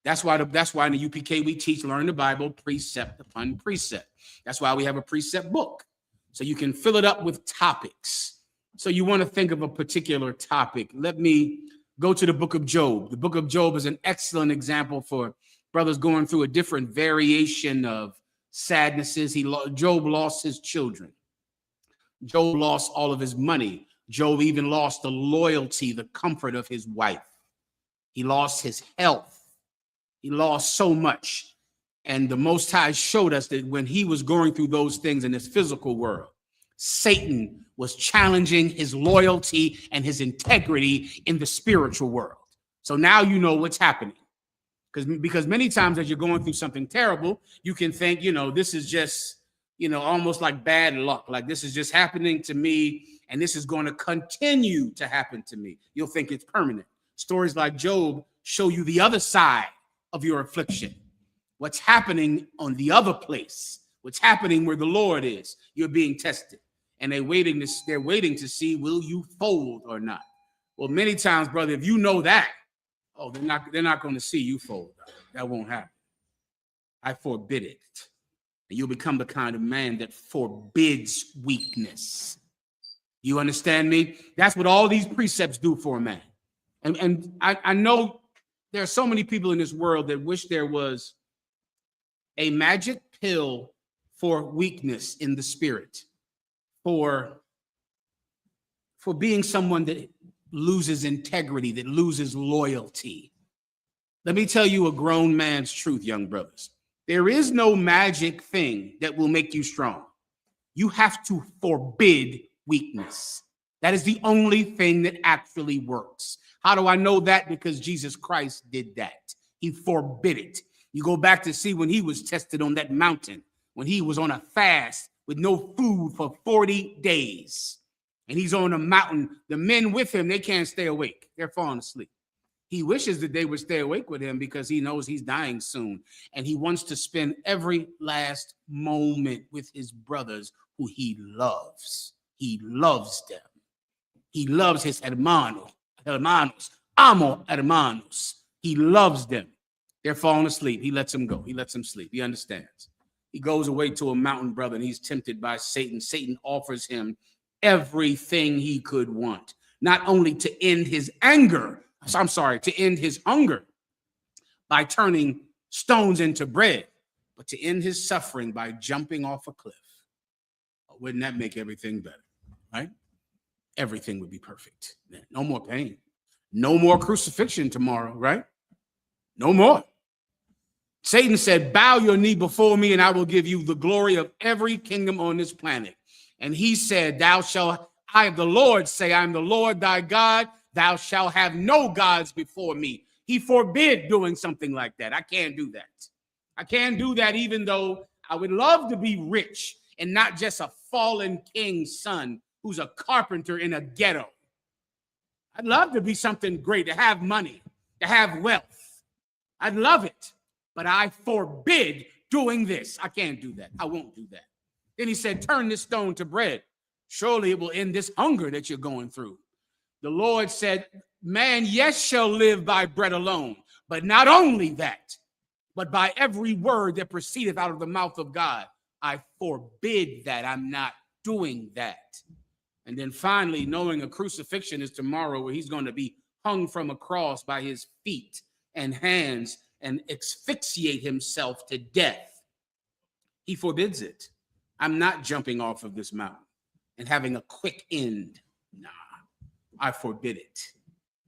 That's why in the UPK we teach, learn the Bible, precept upon precept. That's why we have a precept book. So you can fill it up with topics. So you want to think of a particular topic. Let me go to the book of Job. The book of Job is an excellent example for brothers going through a different variation of sadnesses. Job lost his children. Job lost all of his money. Job even lost the loyalty, the comfort of his wife. He lost his health. He lost so much. And the Most High showed us that when he was going through those things in this physical world, Satan was challenging his loyalty and his integrity in the spiritual world. So now you know what's happening. Because many times as you're going through something terrible, you can think, this is just, almost like bad luck. Like this is just happening to me and this is going to continue to happen to me. You'll think it's permanent. Stories like Job show you the other side of your affliction. What's happening on the other place? What's happening where the Lord is? You're being tested. And they're waiting to see, will you fold or not? Well, many times, brother, if you know that, they're not going to see you fold. That won't happen. I forbid it. And you'll become the kind of man that forbids weakness. You understand me? That's what all these precepts do for a man. And I know there are so many people in this world that wish there was a magic pill for weakness in the spirit, for being someone that loses integrity, that loses loyalty. Let me tell you a grown man's truth, young brothers. There is no magic thing that will make you strong. You have to forbid weakness. That is the only thing that actually works. How do I know that? Because Jesus Christ did that. He forbid it. You go back to see when he was tested on that mountain, when he was on a fast with no food for 40 days. And he's on a mountain. The men with him, they can't stay awake. They're falling asleep. He wishes that they would stay awake with him because he knows he's dying soon. And he wants to spend every last moment with his brothers who he loves. He loves them. He loves his hermanos, amo hermanos. He loves them. They're falling asleep. He lets them go. He lets them sleep. He understands. He goes away to a mountain, brother, and he's tempted by Satan. Satan offers him everything he could want, not only to end his anger, to end his hunger by turning stones into bread, but to end his suffering by jumping off a cliff. Wouldn't that make everything better, right? Everything would be perfect. No more pain. No more crucifixion tomorrow, right? No more. Satan said, bow your knee before me and I will give you the glory of every kingdom on this planet. And he said, I, the Lord, say, I am the Lord thy God. Thou shalt have no gods before me. He forbid doing something like that. I can't do that. I can't do that, even though I would love to be rich and not just a fallen king's son who's a carpenter in a ghetto. I'd love to be something great, to have money, to have wealth. I'd love it. But I forbid doing this. I can't do that. I won't do that. Then he said, turn this stone to bread. Surely it will end this hunger that you're going through. The Lord said, man, yes, shall live by bread alone, but not only that, but by every word that proceedeth out of the mouth of God. I forbid that. I'm not doing that. And then finally, knowing a crucifixion is tomorrow, where he's going to be hung from a cross by his feet and hands and asphyxiate himself to death. He forbids it. I'm not jumping off of this mountain and having a quick end. Nah, I forbid it.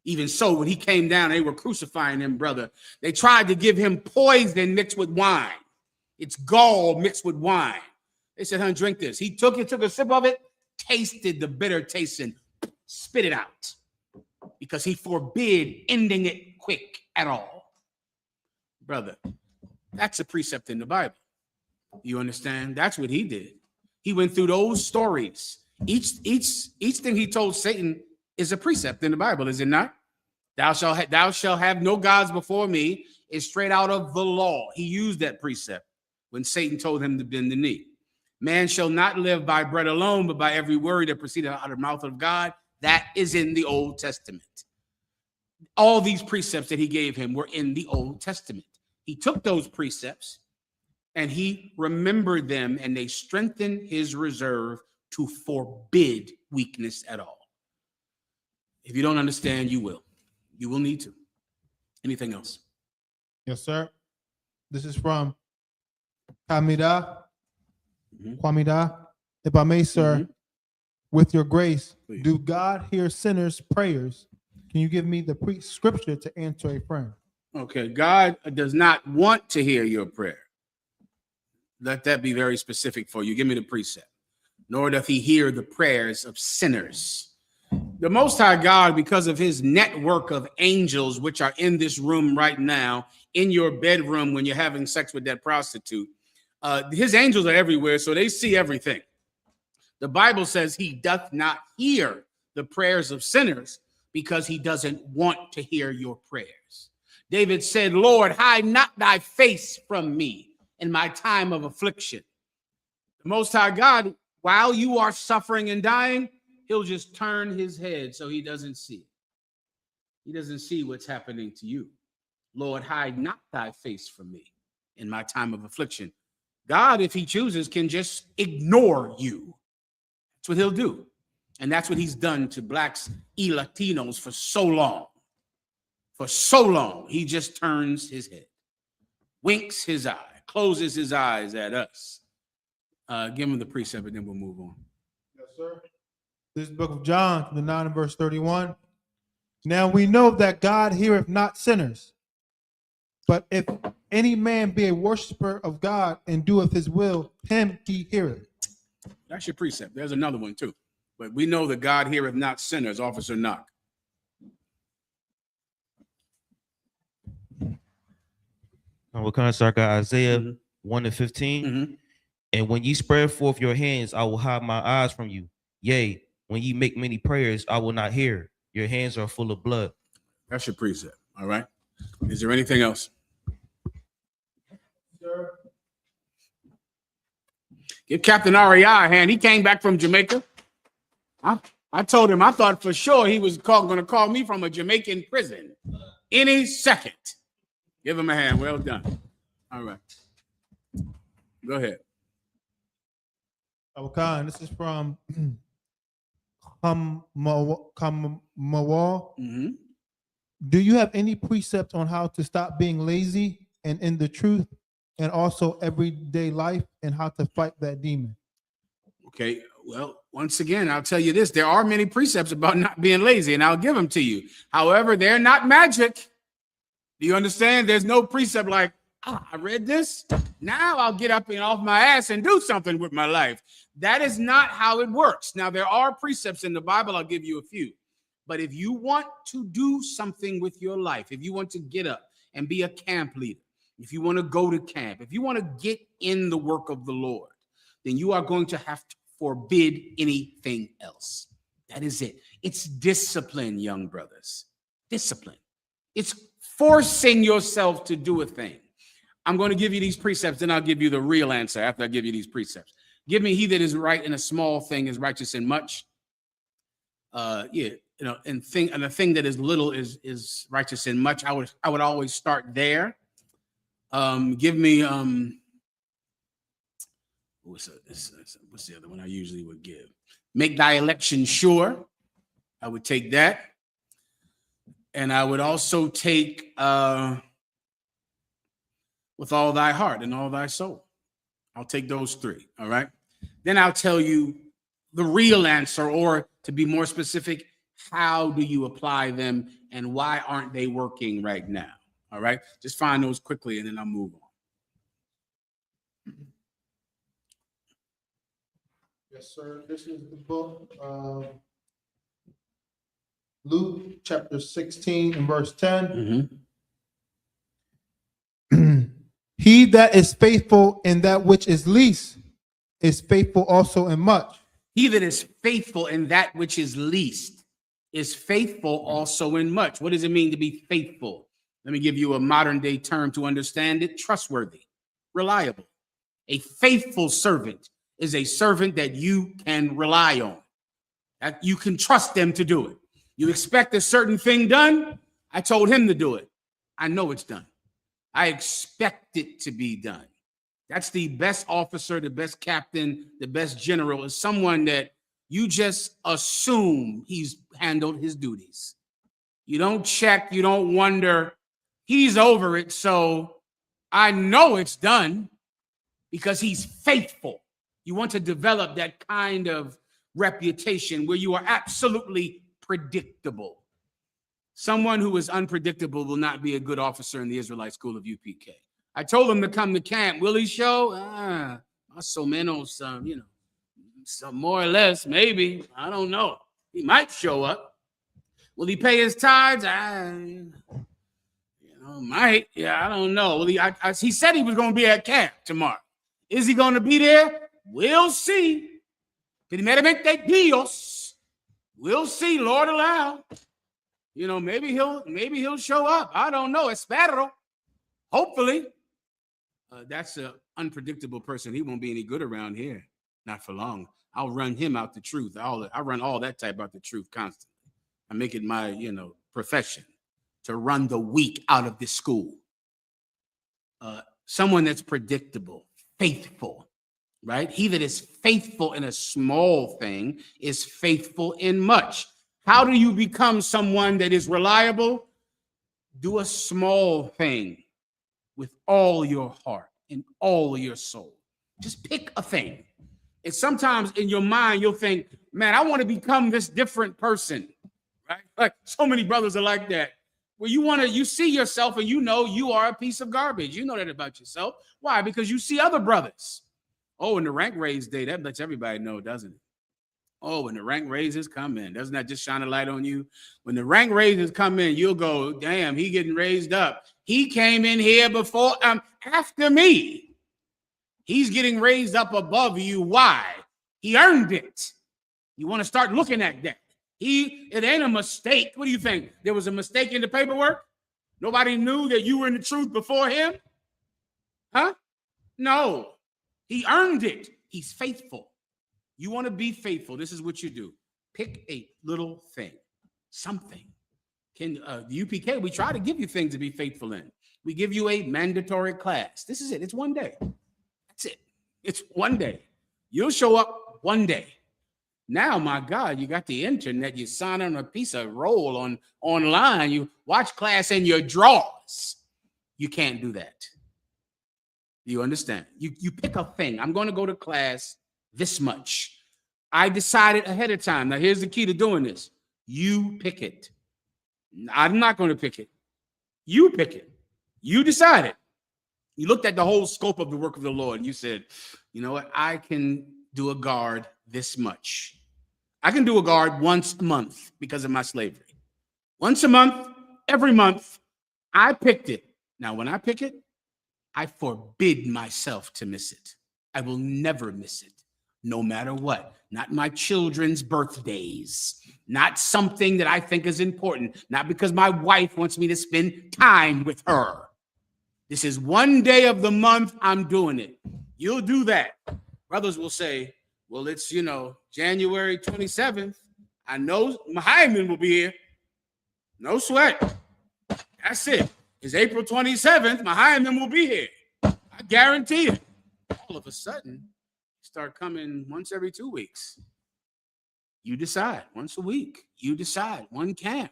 Even so, when he came down, they were crucifying him, brother. They tried to give him poison mixed with wine. It's gall mixed with wine. They said, honey, drink this. He took a sip of it, tasted the bitter taste, and spit it out, because he forbid ending it quick at all. Brother, that's a precept in the Bible. You understand? That's what he did. He went through those stories. Each thing he told Satan is a precept in the Bible, is it not? Thou shalt have no gods before me is straight out of the law. He used that precept when Satan told him to bend the knee. Man shall not live by bread alone, but by every word that proceeded out of the mouth of God. That is in the Old Testament. All these precepts that he gave him were in the Old Testament. He took those precepts and he remembered them, and they strengthened his reserve to forbid weakness at all. If you don't understand, you will. You will need to. Anything else? Yes, sir. This is from Kwamida. If I may, sir, with your grace, Please. Do God hear sinners' prayers? Can you give me the scripture to answer a friend? Okay, God does not want to hear your prayer. Let that be very specific for you. Give me the precept. Nor doth he hear the prayers of sinners. The Most High God, because of his network of angels, which are in this room right now, in your bedroom when you're having sex with that prostitute, his angels are everywhere, so they see everything. The Bible says he doth not hear the prayers of sinners because he doesn't want to hear your prayers. David said, Lord, hide not thy face from me in my time of affliction. The Most High God, while you are suffering and dying, he'll just turn his head so he doesn't see. He doesn't see what's happening to you. Lord, hide not thy face from me in my time of affliction. God, if he chooses, can just ignore you. That's what he'll do. And that's what he's done to blacks y Latinos for so long. For so long, he just turns his head, winks his eye, closes his eyes at us. Give him the precept, and then we'll move on. Yes, sir. This book of John, the 9 and verse 31. Now we know that God heareth not sinners, but if any man be a worshiper of God and doeth his will, him he heareth. That's your precept. There's another one too. But we know that God heareth not sinners. Officer Knock. We're going to start at Isaiah 1 and 15. And when ye spread forth your hands, I will hide my eyes from you. Yea, when ye make many prayers, I will not hear. Your hands are full of blood. That's your precept. All right. Is there anything else? Sir. Give Captain REI a hand. He came back from Jamaica. I told him I thought for sure he was going to call me from a Jamaican prison any second. Give him a hand. Well done. All right. Go ahead. Khan, this is from Kamawal. Mm-hmm. Do you have any precepts on how to stop being lazy and in the truth, and also everyday life, and how to fight that demon? Okay. Well, once again, I'll tell you this. There are many precepts about not being lazy, and I'll give them to you. However, they're not magic. Do you understand? There's no precept like, I read this. Now I'll get up and off my ass and do something with my life. That is not how it works. Now, there are precepts in the Bible. I'll give you a few. But if you want to do something with your life, if you want to get up and be a camp leader, if you want to go to camp, if you want to get in the work of the Lord, then you are going to have to forbid anything else. That is it. It's discipline, young brothers. Discipline. It's forcing yourself to do a thing. I'm going to give you these precepts, then I'll give you the real answer after I give you these precepts. Give me, he that is right in a small thing is righteous in much. And the thing that is little is righteous in much. I would always start there. Give me what's the other one I usually would give? Make thy election sure. I would take that. And I would also take with all thy heart and all thy soul. I'll take those three. All right. Then I'll tell you the real answer, or to be more specific, how do you apply them and why aren't they working right now? All right. Just find those quickly and then I'll move on. Yes, sir. This is the book of Luke, chapter 16 and verse 10. He that is faithful in that which is least is faithful also in much. He that is faithful in that which is least is faithful also in much. What does it mean to be faithful? Let me give you a modern day term to understand it. Trustworthy, reliable. A faithful servant is a servant that you can rely on, that you can trust them to do it. You expect a certain thing done. I told him to do it. I know it's done. I expect it to be done. That's the best officer, the best captain, the best general is someone that you just assume he's handled his duties. You don't check, you don't wonder. He's over it, so I know it's done because he's faithful. You want to develop that kind of reputation where you are absolutely predictable. Someone who is unpredictable will not be a good officer in the Israelite school of UPK. I told him to come to camp. Will he show? So menos, some more or less, maybe. I don't know. He might show up. Will he pay his tithes? Might. Yeah, I don't know. Well, he said he was going to be at camp tomorrow. Is he going to be there? We'll see. Primeramente Dios. We'll see. Lord allow. Maybe he'll show up. I don't know. Espero. Hopefully. That's an unpredictable person. He won't be any good around here. Not for long. I'll run him out the truth. I run all that type out the truth constantly. I make it my, profession to run the weak out of this school. Someone that's predictable, faithful, right? He that is faithful in a small thing is faithful in much. How do you become someone that is reliable? Do a small thing with all your heart and all your soul. Just pick a thing. And sometimes in your mind, you'll think, man, I want to become this different person, right? Like so many brothers are like that. Where you see yourself and you are a piece of garbage. You know that about yourself. Why? Because you see other brothers. Oh, in the rank raise day, that lets everybody know, doesn't it? Oh, when the rank raises come in, doesn't that just shine a light on you? When the rank raises come in, you'll go, damn, he getting raised up. He came in here before, after me. He's getting raised up above you. Why? He earned it. You want to start looking at that. It ain't a mistake. What do you think? There was a mistake in the paperwork? Nobody knew that you were in the truth before him? Huh? No. He earned it. He's faithful. You want to be faithful. This is what you do. Pick a little thing, something. Can the UPK, we try to give you things to be faithful in. We give you a mandatory class. This is it. It's one day. That's it. It's one day. You'll show up one day. Now, my God, you got the internet. You sign on a piece of roll online. You watch class in your drawers. You can't do that. You understand? You pick a thing. I'm going to go to class this much. I decided ahead of time. Now, here's the key to doing this. You pick it. I'm not going to pick it. You pick it. You decide it. You looked at the whole scope of the work of the Lord. And you said, you know what? I can do a guard this much. I can do a guard once a month because of my slavery. Once a month, every month, I picked it. Now, when I pick it, I forbid myself to miss it. I will never miss it, no matter what. Not my children's birthdays, not something that I think is important, not because my wife wants me to spend time with her. This is one day of the month I'm doing it. You'll do that. Brothers will say, well, it's, January 27th. I know Mahayaman will be here. No sweat. That's it. It's April 27th. Mahayaman will be here. I guarantee it. All of a sudden, start coming once every 2 weeks. You decide once a week. You decide one camp.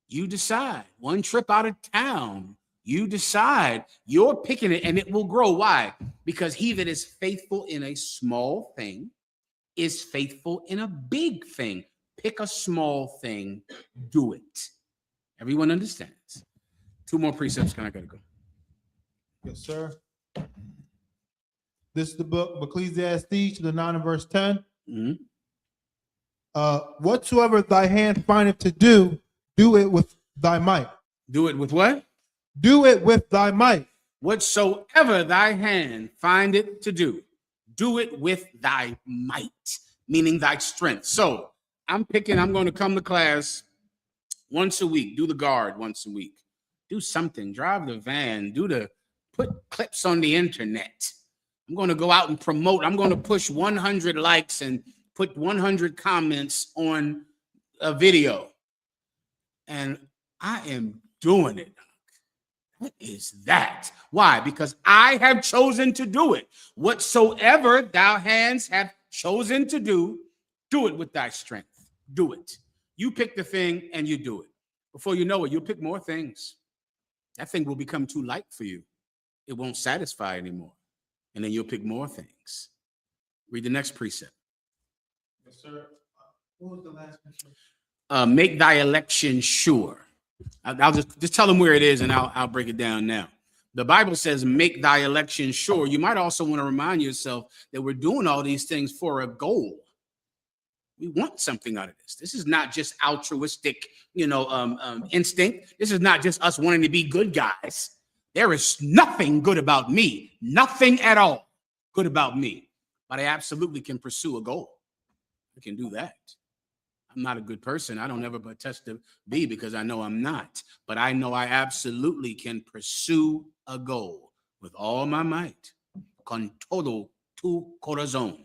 You decide one trip out of town. You decide. You're picking it and it will grow. Why? Because he that is faithful in a small thing is faithful in a big thing. Pick a small thing, do it. Everyone understands. 2 more precepts, and I gotta go. Yes, sir. This is the book of Ecclesiastes, the 9 and verse 10. Whatsoever thy hand findeth to do, do it with thy might. Do it with what? Do it with thy might. Whatsoever thy hand findeth to do it with thy might, meaning thy strength. So I'm going to come to class once a week, do the guard once a week, do something, drive the van, put clips on the internet. I'm going to go out and promote. I'm going to push 100 likes and put 100 comments on a video. And I am doing it. What is that? Why? Because I have chosen to do it. Whatsoever thou hands have chosen to do it with thy strength. Do it. You pick the thing and you do it. Before you know it, you'll pick more things. That thing will become too light for you. It won't satisfy anymore. And then you'll pick more things. Read the next precept. Yes, sir. What was the last precept? Make thy election sure. I'll just tell them where it is and I'll break it down now. The Bible says, make thy election sure. You might also want to remind yourself that we're doing all these things for a goal. We want something out of this. This is not just altruistic, instinct. This is not just us wanting to be good guys. There is nothing good about me, nothing at all good about me. But I absolutely can pursue a goal. I can do that. I'm not a good person. I don't ever pretend to be because I know I'm not. But I know I absolutely can pursue a goal with all my might. Con todo tu corazón.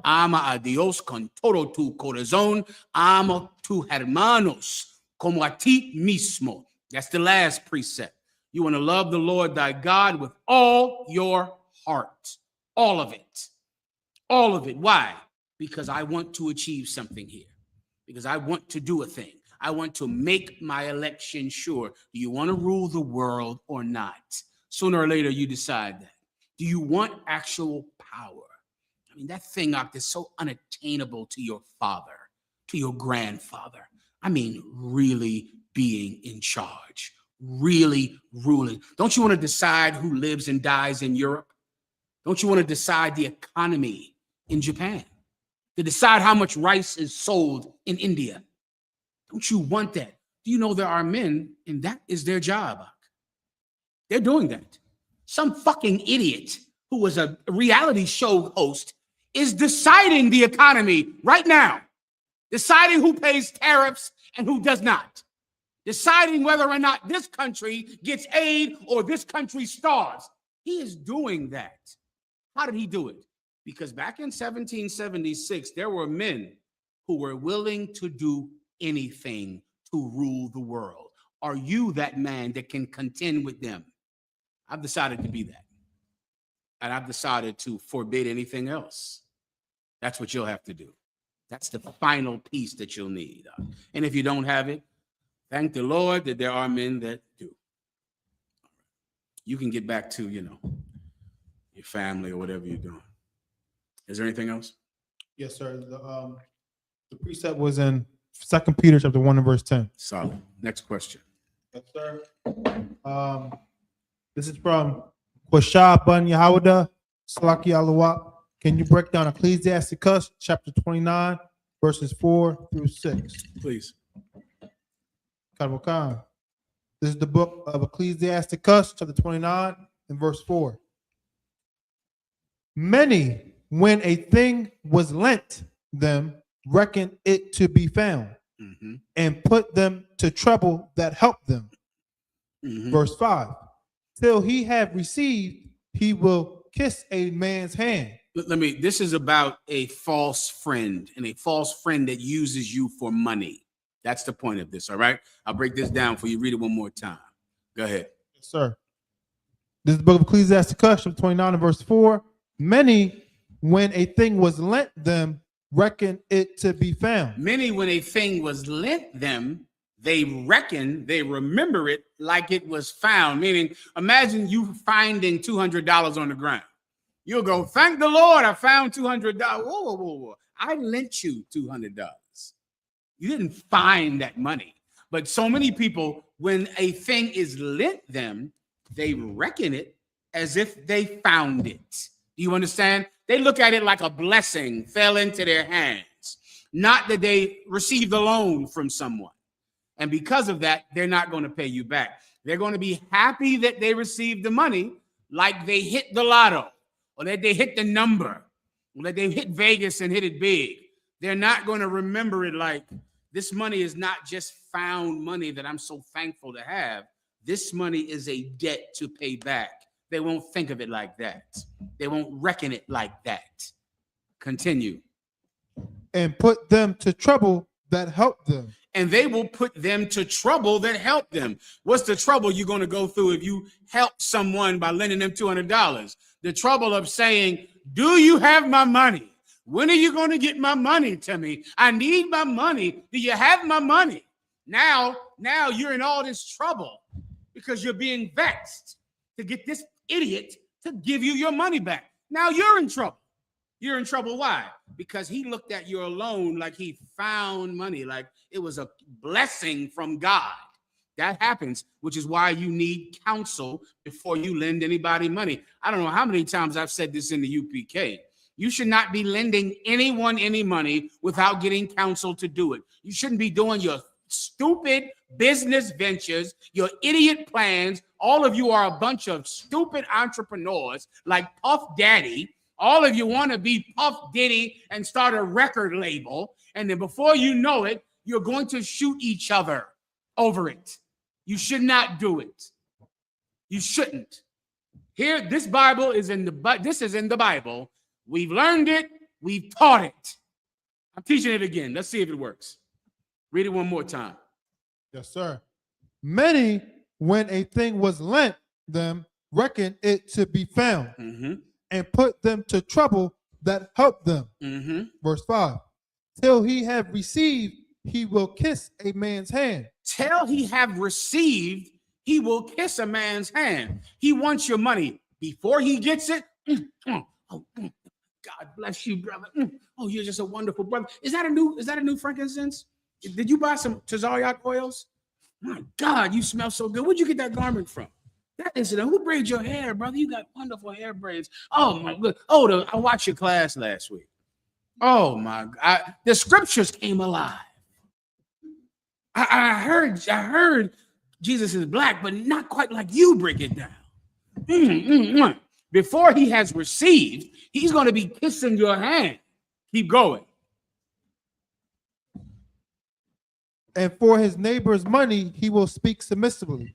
Ama a Dios con todo tu corazón. Ama tus hermanos como a ti mismo. That's the last precept. You want to love the Lord thy God with all your heart. All of it. All of it. Why? Because I want to achieve something here. Because I want to do a thing. I want to make my election sure. Do you want to rule the world or not? Sooner or later, you decide that. Do you want actual power? I mean, that thing up is so unattainable to your father, to your grandfather. I mean, really being in charge, really ruling. Don't you want to decide who lives and dies in Europe? Don't you want to decide the economy in Japan? To decide how much rice is sold in India? Don't you want that? Do you know there are men, and that is their job? They're doing that. Some fucking idiot who was a reality show host is deciding the economy right now, deciding who pays tariffs and who does not, deciding whether or not this country gets aid or this country starves. He is doing that. How did he do it? Because back in 1776, there were men who were willing to do anything to rule the world. Are you that man that can contend with them? I've decided to be that. And I've decided to forbid anything else. That's what you'll have to do. That's the final piece that you'll need. And if you don't have it, thank the Lord that there are men that do. You can get back to, your family or whatever you're doing. Is there anything else? Yes, sir. The precept was in 2 Peter chapter 1 and verse 10. Solid. Next question. Yes, sir. This is from Quashah Bun Yahawada, Salaki Alawat. Can you break down Ecclesiasticus chapter 29, verses 4 through 6? Please. Khan. This is the book of Ecclesiasticus chapter 29 and verse 4. Many, when a thing was lent them, reckoned it to be found, and put them to trouble that helped them. Verse 5. Till he have received, he will kiss a man's hand. This is about a false friend and a false friend that uses you for money. That's the point of this, all right? I'll break this down for you. Read it one more time. Go ahead. Yes, sir. This is the book of Ecclesiasticus, chapter 29 and verse 4. Many, when a thing was lent them, reckon it to be found. Many, when a thing was lent them, they remember it like it was found. Meaning, imagine you finding $200 on the ground. You'll go, thank the Lord, I found $200. Whoa. I lent you $200. You didn't find that money. But so many people, when a thing is lent them, they reckon it as if they found it. Do you understand? They look at it like a blessing fell into their hands, not that they received a loan from someone. And because of that, they're not going to pay you back. They're going to be happy that they received the money, like they hit the lotto, or that they hit the number, or that they hit Vegas and hit it big. They're not going to remember it like, this money is not just found money that I'm so thankful to have. This money is a debt to pay back. They won't think of it like that. They won't reckon it like that. Continue. And put them to trouble that helped them. And they will put them to trouble that help them. What's the trouble you're going to go through if you help someone by lending them $200? The trouble of saying, do you have my money? When are you going to get my money to me? I need my money. Do you have my money? Now you're in all this trouble because you're being vexed to get this idiot to give you your money back. Now you're in trouble. You're in trouble. Why? Because he looked at your loan like he found money, like it was a blessing from God. That happens, which is why you need counsel before you lend anybody money. I don't know how many times I've said this in the UPK. You should not be lending anyone any money without getting counsel to do it. You shouldn't be doing your stupid business ventures, your idiot plans. All of you are a bunch of stupid entrepreneurs like Puff Daddy. All of you want to be Puff Diddy and start a record label. And then before you know it, you're going to shoot each other over it. You should not do it. You shouldn't. Here, this Bible is in this is in the Bible. We've learned it. We've taught it. I'm teaching it again. Let's see if it works. Read it one more time. Yes, sir. Many, when a thing was lent them, reckon it to be found, and put them to trouble that helped them. Verse 5. Till he have received, he will kiss a man's hand. Till he have received, he will kiss a man's hand. He wants your money. Before he gets it, God bless you, brother. Oh, you're just a wonderful brother. Is that a new frankincense? Did you buy some Tazariak oils? My God, you smell so good. Where'd you get that garment from? That incident. Who braids your hair, brother? You got wonderful hair braids. Oh my God. Oh, I watched your class last week. Oh my God. The scriptures came alive. I heard Jesus is black, but not quite like you break it down. Before he has received, he's going to be kissing your hand. Keep going. And for his neighbor's money, he will speak submissively.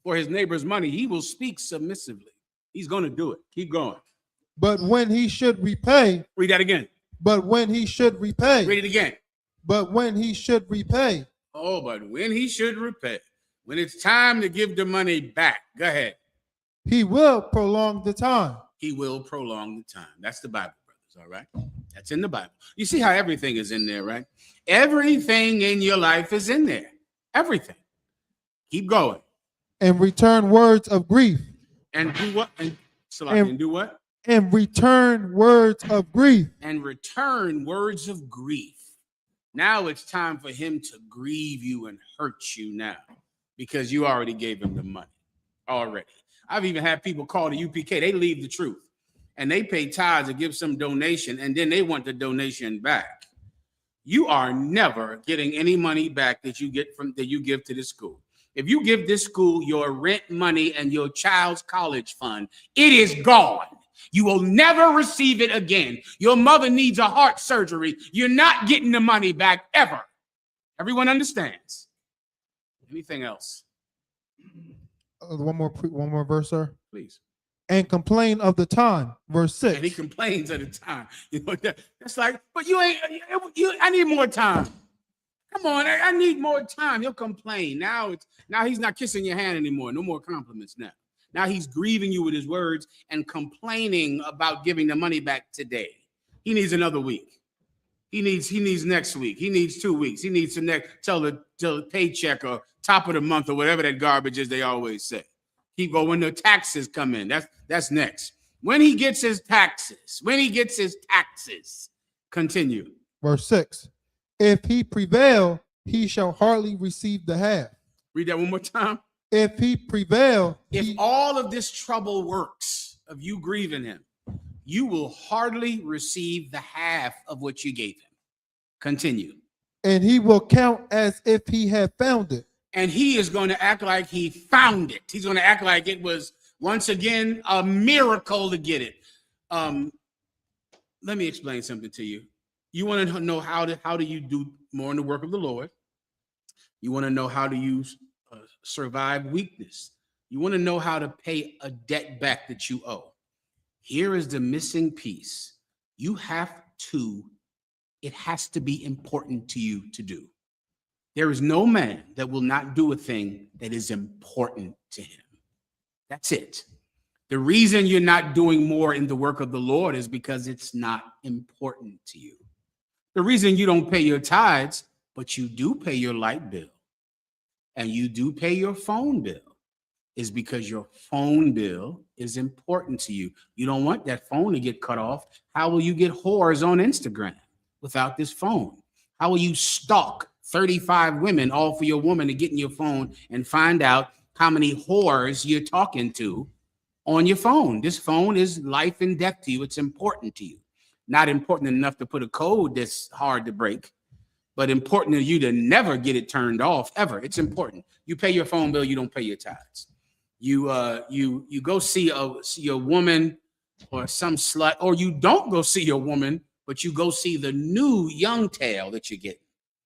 For his neighbor's money, he will speak submissively. He's going to do it. Keep going. But when he should repay, read that again. But when he should repay. Read it again. But when he should repay. Oh, but when he should repay, when it's time to give the money back, go ahead. He will prolong the time. He will prolong the time. That's the Bible, brothers. All right. That's in the Bible. You see how everything is in there, right? Everything in your life is in there. Everything. Keep going. And return words of grief. And do what? And do what? And return words of grief. And return words of grief. Now it's time for him to grieve you and hurt you now because you already gave him the money already. I've even had people call the UPK. They leave the truth and they pay tithes and give some donation and then they want the donation back. You are never getting any money back that you give to this school. If you give this school your rent money and your child's college fund, it is gone. You will never receive it again. Your mother needs a heart surgery. You're not getting the money back ever. Everyone understands. Anything else? One more verse, sir. Please. And complain of the time, verse 6. And he complains at the time. You know, that's like, but I need more time. Come on, I need more time. He'll complain. Now he's not kissing your hand anymore. No more compliments now. Now he's grieving you with his words and complaining about giving the money back today. He needs another week. He needs next week. He needs 2 weeks. He needs to tell the paycheck or top of the month or whatever that garbage is they always say. Keep going when the taxes come in. That's next. When he gets his taxes, continue. Verse 6. If he prevail, he shall hardly receive the half. Read that one more time. If he prevail, if all of this trouble works of you grieving him, you will hardly receive the half of what you gave him. Continue. And he will count as if he had found it. And he is going to act like he found it. He's going to act like it was once again a miracle to get it. Let me explain something to you. You want to know how do you do more in the work of the Lord? You want to know how to use survive weakness. You want to know how to pay a debt back that you owe. Here is the missing piece. It has to be important to you to do. There is no man that will not do a thing that is important to him. That's it. The reason you're not doing more in the work of the Lord is because it's not important to you. The reason you don't pay your tithes, but you do pay your light bill and you do pay your phone bill, is because your phone bill is important to you. You don't want that phone to get cut off. How will you get whores on Instagram without this phone? How will you stalk 35 women, all for your woman, to get in your phone and find out how many whores you're talking to on your phone? This phone is life and death to you. It's important to you. Not important enough to put a code that's hard to break, but important to you to never get it turned off ever. It's important. You pay your phone bill, you don't pay your tithes. You go see your woman or some slut, or you don't go see your woman, but you go see the new young tail that you get.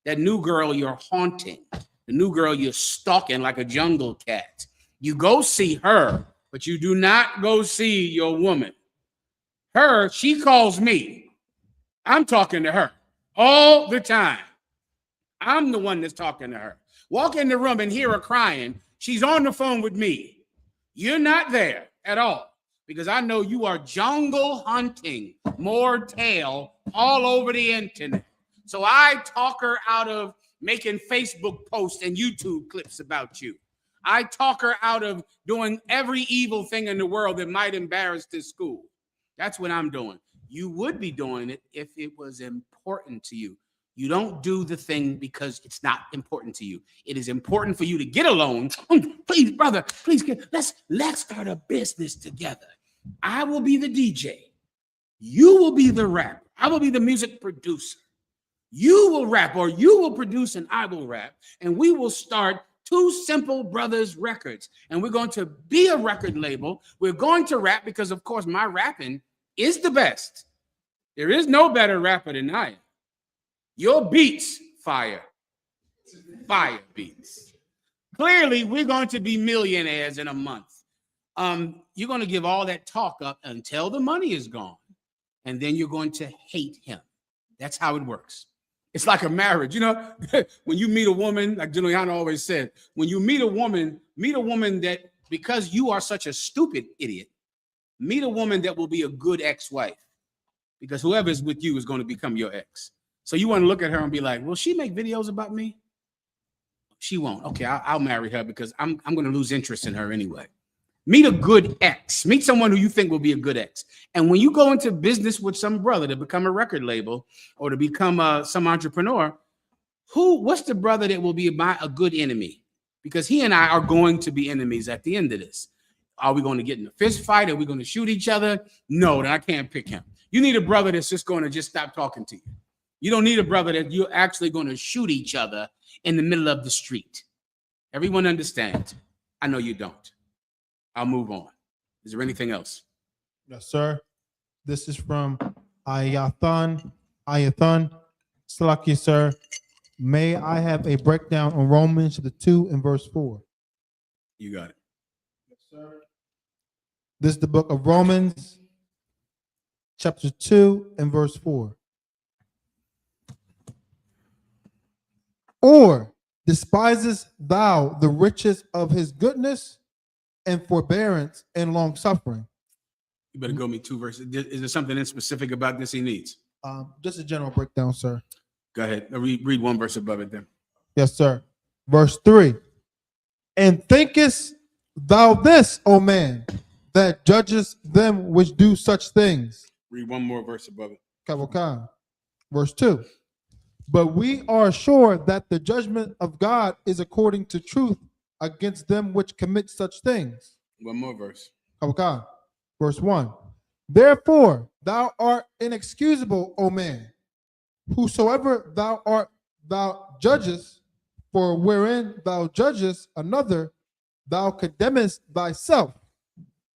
That new girl you're haunting, the new girl you're stalking like a jungle cat. You go see her, but you do not go see your woman. Her, she calls me. I'm talking to her all the time. I'm the one that's talking to her. Walk in the room and hear her crying. She's on the phone with me. You're not there at all because I know you are jungle hunting more tail all over the internet. So I talk her out of making Facebook posts and YouTube clips about you. I talk her out of doing every evil thing in the world that might embarrass this school. That's what I'm doing. You would be doing it if it was important to you. You don't do the thing because it's not important to you. It is important for you to get a loan. Please, brother, please, let's start a business together. I will be the DJ. You will be the rapper. I will be the music producer. You will rap, or you will produce and I will rap. And we will start Two Simple Brothers Records. And we're going to be a record label. We're going to rap because, of course, my rapping is the best. There is no better rapper than I am. Your beats, fire. Fire beats. Clearly, we're going to be millionaires in a month. You're going to give all that talk up until the money is gone. And then you're going to hate him. That's how it works. It's like a marriage. You know, when you meet a woman, like Juliana always said, when you meet a woman that, because you are such a stupid idiot, meet a woman that will be a good ex-wife, because whoever is with you is going to become your ex. So you want to look at her and be like, will she make videos about me? She won't. Okay, I'll marry her because I'm going to lose interest in her anyway. Meet a good ex. Meet someone who you think will be a good ex. And when you go into business with some brother to become a record label or to become some entrepreneur, what's the brother that will be a good enemy? Because he and I are going to be enemies at the end of this. Are we going to get in a fist fight? Are we going to shoot each other? No, then I can't pick him. You need a brother that's just going to just stop talking to you. You don't need a brother that you're actually going to shoot each other in the middle of the street. Everyone understands. I know you don't. I'll move on. Is there anything else? Yes, sir. This is from Ayathan. Slaki, sir. May I have a breakdown on Romans chapter 2 and verse 4? You got it. Yes, sir. This is the book of Romans, chapter 2 and verse 4. Or despisest thou the riches of his goodness and forbearance and long suffering? You better go me 2 verses. Is there something in specific about this he needs? Just a general breakdown, sir. Go ahead. Read 1 verse above it then. Yes, sir. Verse 3. And thinkest thou this, O man, that judgest them which do such things? Read 1 more verse above it. Kavokah. Verse 2. But we are sure that the judgment of God is according to truth against them which commit such things. 1 more verse. Kavokah. Verse 1. Therefore thou art inexcusable, O man, whosoever thou art, thou judgest, for wherein thou judgest another, thou condemnest thyself.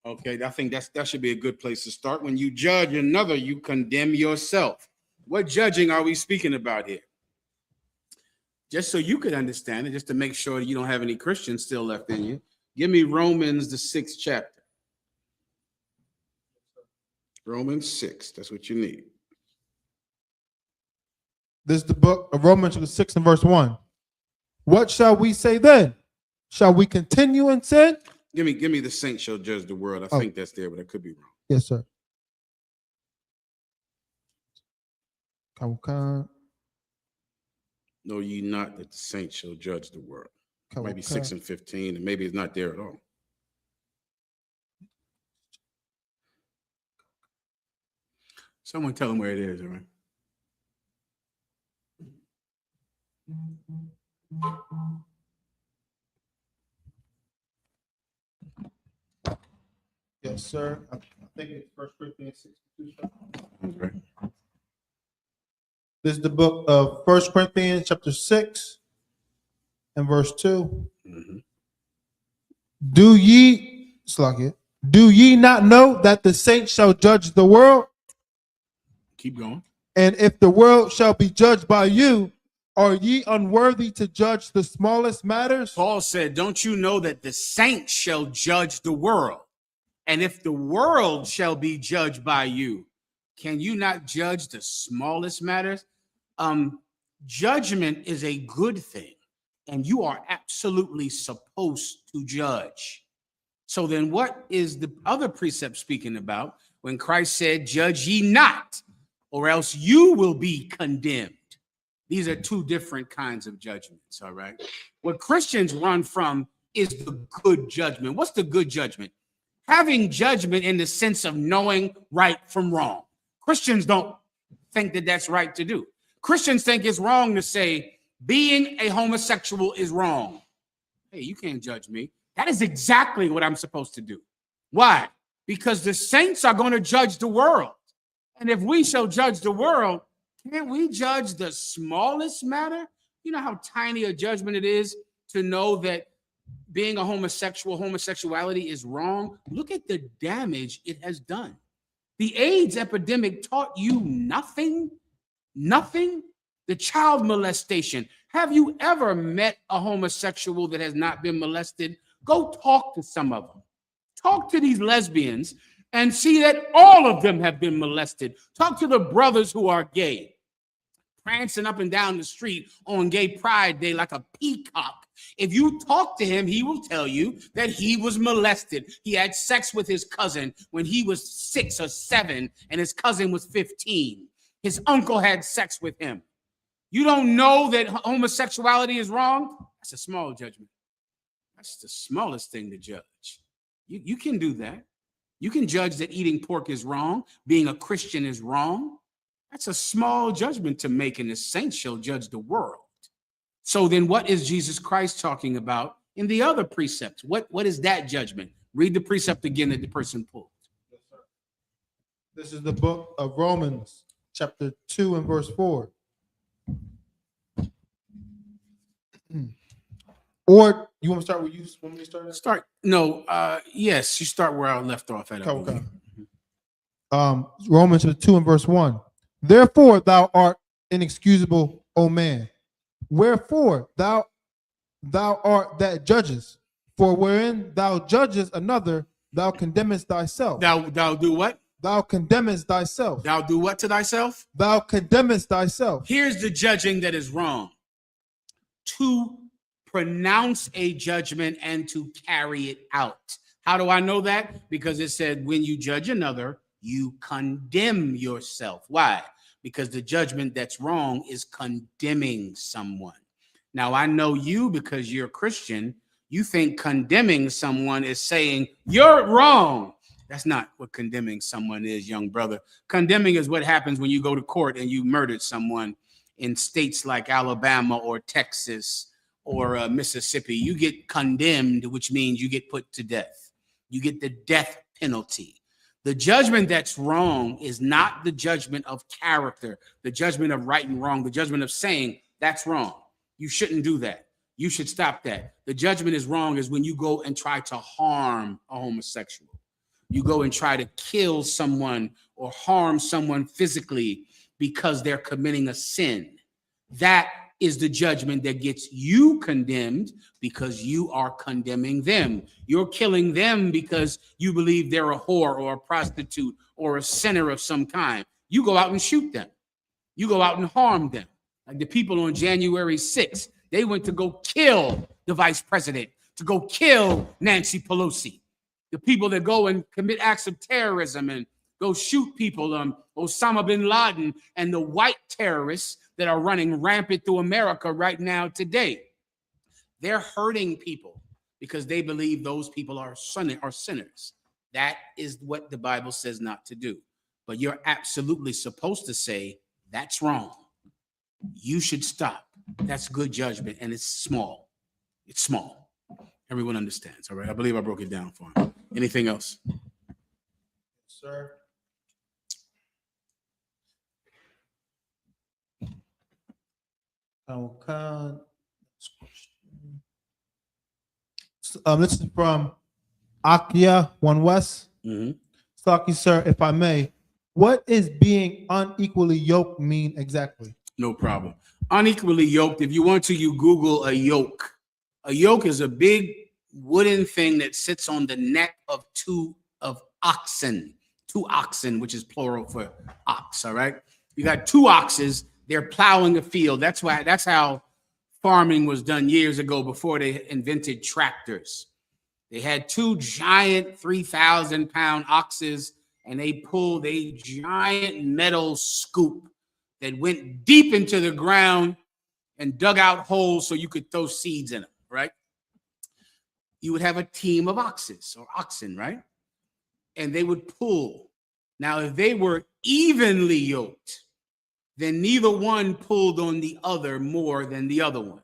Okay, I think that should be a good place to start. When you judge another, you condemn yourself. What judging are we speaking about here? Just so you could understand it, just to make sure that you don't have any Christians still left in you, give me Romans, the 6th chapter. Romans 6, that's what you need. This is the book of Romans 6 and verse 1. What shall we say then? Shall we continue in sin? Give me the saints shall judge the world. I think that's there, but I could be wrong. Yes, sir. Kavokah. Know ye not that the saints shall judge the world? Maybe 6 and 15, and maybe it's not there at all. Someone tell them where it is, all right? Yes, sir. I think it's 1 Corinthians 62. That's right. This is the book of 1 Corinthians chapter 6 and verse 2. Mm-hmm. Do ye not know that the saints shall judge the world? Keep going. And if the world shall be judged by you, are ye unworthy to judge the smallest matters? Paul said, don't you know that the saints shall judge the world? And if the world shall be judged by you, can you not judge the smallest matters? Judgment is a good thing, and you are absolutely supposed to judge. So then what is the other precept speaking about when Christ said, judge ye not, or else you will be condemned? These are 2 different kinds of judgments, all right? What Christians run from is the good judgment. What's the good judgment? Having judgment in the sense of knowing right from wrong. Christians don't think that that's right to do. Christians think it's wrong to say being a homosexual is wrong. Hey, you can't judge me. That is exactly what I'm supposed to do. Why? Because the saints are going to judge the world. And if we shall judge the world, can't we judge the smallest matter? You know how tiny a judgment it is to know that being a homosexuality is wrong? Look at the damage it has done. The AIDS epidemic taught you nothing. Nothing. The child molestation. Have you ever met a homosexual that has not been molested? Go talk to some of them. Talk to these lesbians and see that all of them have been molested. Talk to the brothers who are gay. prancing up and down the street on Gay Pride Day like a peacock. If you talk to him, he will tell you that he was molested. He had sex with his cousin when he was 6 or 7 and his cousin was 15. His uncle had sex with him. You don't know that homosexuality is wrong? That's a small judgment. That's the smallest thing to judge. You can do that. You can judge that eating pork is wrong, being a Christian is wrong. That's a small judgment to make, and the saints shall judge the world. So then what is Jesus Christ talking about in the other precepts? What is that judgment? Read the precept again that the person pulled. Yes, sir. This is the book of Romans, chapter 2 and verse 4. Or you want to start where you want me to start? Yes, you start where I left off at. Okay. Romans 2 and verse 1. Therefore thou art inexcusable, O man. Wherefore thou art that judges, for wherein thou judgest another, thou condemnest thyself. Thou do what? Thou condemnest thyself. Thou do what to thyself? Thou condemnest thyself. Here's the judging that is wrong. To pronounce a judgment and to carry it out. How do I know that? Because it said, when you judge another, you condemn yourself. Why? Because the judgment that's wrong is condemning someone. Now, I know you because you're a Christian. You think condemning someone is saying you're wrong. That's not what condemning someone is, young brother. Condemning is what happens when you go to court and you murdered someone in states like Alabama or Texas or Mississippi. You get condemned, which means you get put to death. You get the death penalty. The judgment that's wrong is not the judgment of character, the judgment of right and wrong, the judgment of saying that's wrong. You shouldn't do that. You should stop that. The judgment is wrong is when you go and try to harm a homosexual. You go and try to kill someone or harm someone physically because they're committing a sin. That is the judgment that gets you condemned because you are condemning them. You're killing them because you believe they're a whore or a prostitute or a sinner of some kind. You go out and shoot them. You go out and harm them. Like the people on January 6th, they went to go kill the vice president, to go kill Nancy Pelosi. The people that go and commit acts of terrorism and go shoot people, Osama bin Laden and the white terrorists that are running rampant through America right now today. They're hurting people because they believe those people are sinners. That is what the Bible says not to do. But you're absolutely supposed to say, that's wrong. You should stop. That's good judgment, and it's small. It's small. Everyone understands, all right? I believe I broke it down for him. Anything else? Sir. This is from Akia 1 West. Stocky, sir, if I may, what is being unequally yoked mean exactly? No problem. Unequally yoked, if you want to, you Google a yoke. A yoke is a big wooden thing that sits on the neck of two oxen, which is plural for ox, all right? You got 2 oxes, they're plowing a field. That's how farming was done years ago before they invented tractors. They had 2 giant 3,000-pound oxes, and they pulled a giant metal scoop that went deep into the ground and dug out holes so you could throw seeds in them, right? You would have a team of oxen, right? And they would pull. Now, if they were evenly yoked, then neither one pulled on the other more than the other one.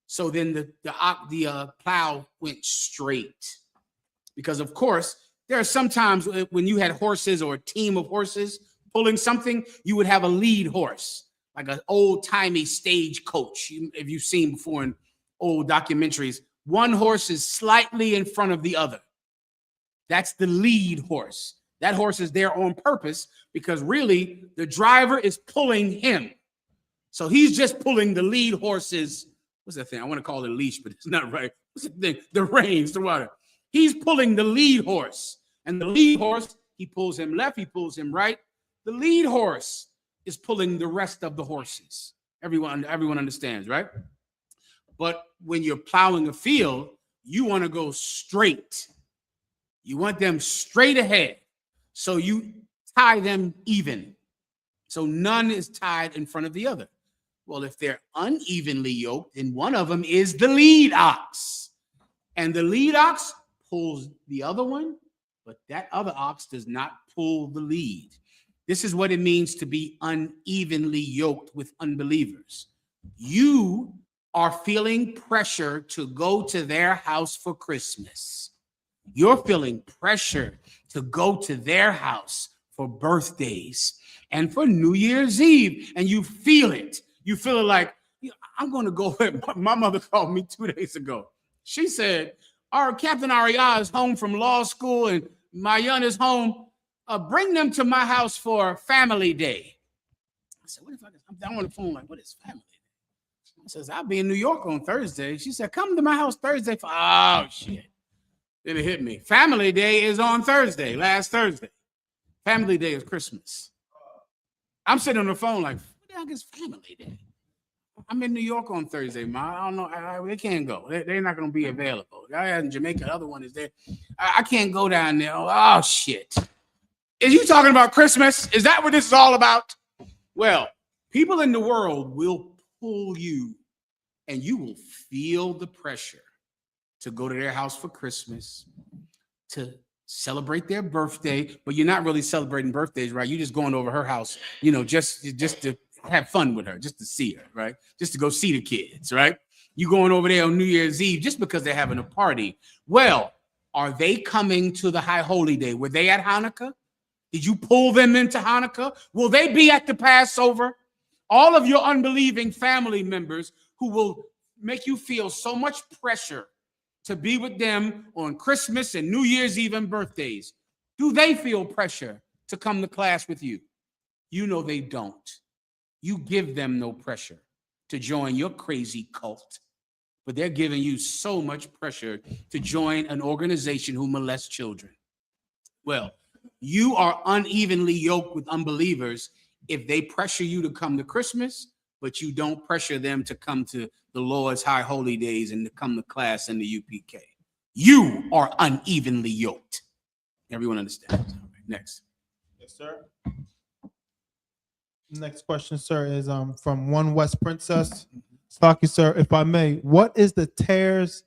So then the plow went straight. Because, of course, there are some times when you had horses or a team of horses pulling something, you would have a lead horse, like an old-timey stagecoach, if you've seen before in old documentaries. One horse is slightly in front of the other. That's the lead horse. That horse is there on purpose because really the driver is pulling him. So he's just pulling the lead horse's, what's that thing? I want to call it a leash, but it's not right. What's the thing? The reins, the water. He's pulling the lead horse. And the lead horse, he pulls him left, he pulls him right. The lead horse is pulling the rest of the horses. Everyone understands, right? But when you're plowing a field, you want to go straight. You want them straight ahead. So you tie them even. So none is tied in front of the other. Well, if they're unevenly yoked, then one of them is the lead ox. And the lead ox pulls the other one, but that other ox does not pull the lead. This is what it means to be unevenly yoked with unbelievers. You are feeling pressure to go to their house for Christmas. You're feeling pressure to go to their house for birthdays and for New Year's Eve, and you feel it. You feel it like, I'm going to go. My mother called me 2 days ago. She said, our Captain Aria is home from law school and Mayan is home. Bring them to my house for family day. I said, what if I'm down on the phone like, what is family day? I says, I'll be in New York on Thursday. She said, come to my house Thursday for, oh shit. Then it hit me. Family day is on Thursday, last Thursday. Family day is Christmas. I'm sitting on the phone like, what the heck is family day? I'm in New York on Thursday, Ma. I don't know. They can't go. They're not going to be available. I in Jamaica. The other one is there. I can't go down there. Oh, shit. Is you talking about Christmas? Is that what this is all about? Well, people in the world will pull you, and you will feel the pressure to go to their house for Christmas, to celebrate their birthday, but you're not really celebrating birthdays, right? You're just going over her house, just to have fun with her, just to see her, right? Just to go see the kids, right? You going over there on New Year's Eve just because they're having a party. Well, are they coming to the High Holy Day? Were they at Hanukkah? Did you pull them into Hanukkah? Will they be at the Passover? All of your unbelieving family members who will make you feel so much pressure to be with them on Christmas and New Year's Eve and birthdays. Do they feel pressure to come to class with you? You know they don't. You give them no pressure to join your crazy cult, but they're giving you so much pressure to join an organization who molests children. Well, you are unevenly yoked with unbelievers if they pressure you to come to Christmas, but you don't pressure them to come to the Lord's high holy days and to come to class in the UPK. You are unevenly yoked. Everyone understands. All right, next. Yes, sir. Next question, sir, is from One West Princess. Stocky, sir, if I may, what is the tares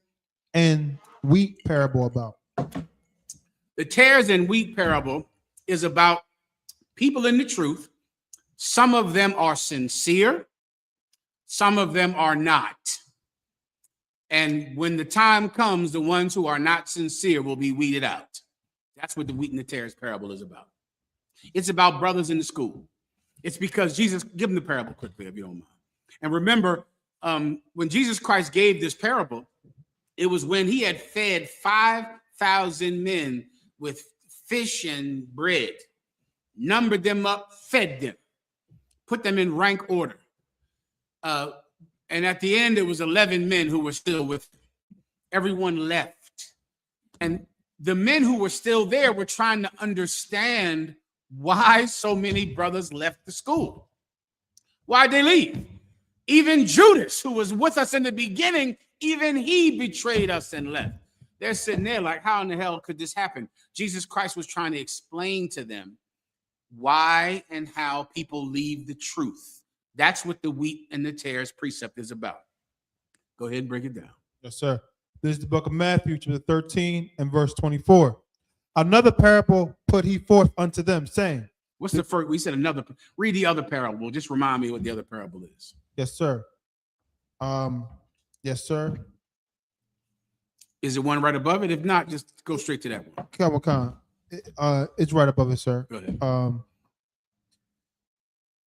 and wheat parable about? The tares and wheat parable is about people in the truth. Some of them are sincere. Some of them are not. And when the time comes, the ones who are not sincere will be weeded out. That's what the wheat and the tares parable is about. It's about brothers in the school. It's because Jesus, give them the parable quickly, if you don't mind. And remember, when Jesus Christ gave this parable, it was when he had fed 5,000 men with fish and bread, numbered them up, fed them, put them in rank order. And at the end, it was 11 men who were still with him. Everyone left. And the men who were still there were trying to understand why so many brothers left the school. Why'd they leave? Even Judas, who was with us in the beginning, even he betrayed us and left. They're sitting there like, how in the hell could this happen? Jesus Christ was trying to explain to them why and how people leave the truth. That's what the wheat and the tares precept is about. Go ahead and break it down. Yes, sir. This is the book of Matthew, chapter 13 and verse 24. Another parable put he forth unto them, saying. What's the first? We said another. Read the other parable. Just remind me what the other parable is. Yes, sir. Yes, sir. Is it one right above it? If not, just go straight to that one. Come on. It's right above it, sir. Go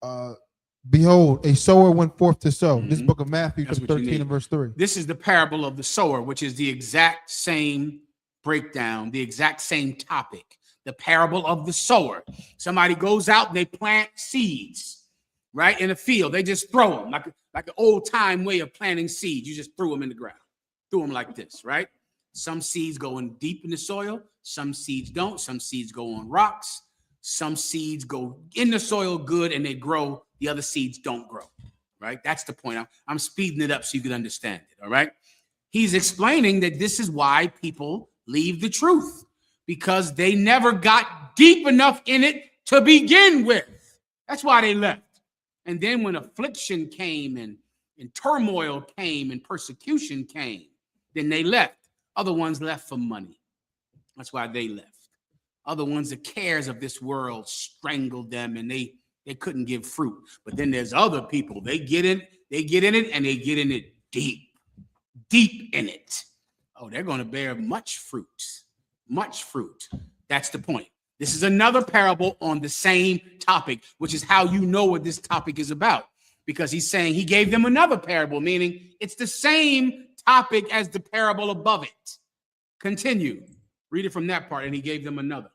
ahead. Behold, a sower went forth to sow. This Mhm. book of Matthew, That's chapter what you 13 need. and verse 3. This is the parable of the sower, which is the exact same breakdown, the exact same topic. The parable of the sower. Somebody goes out and they plant seeds, right, in a field. They just throw them like an old time way of planting seeds. You just threw them in the ground, threw them like this, right? Some seeds go in deep in the soil. Some seeds don't. Some seeds go on rocks. Some seeds go in the soil good and they grow the other seeds don't grow, right? That's the point. I'm speeding it up so you can understand it, all right? He's explaining that this is why people leave the truth, because they never got deep enough in it to begin with. That's why they left. And then when affliction came and turmoil came and persecution came, then they left. Other ones left for money. That's why they left. Other ones, the cares of this world strangled them and they couldn't give fruit. But then there's other people, they get in it and they get in it deep in it. Oh, they're going to bear much fruit. That's the point. This is another parable on the same topic, which is how you know what this topic is about. Because he's saying he gave them another parable, meaning it's the same topic as the parable above it. Continue. Read it from that part, and he gave them another.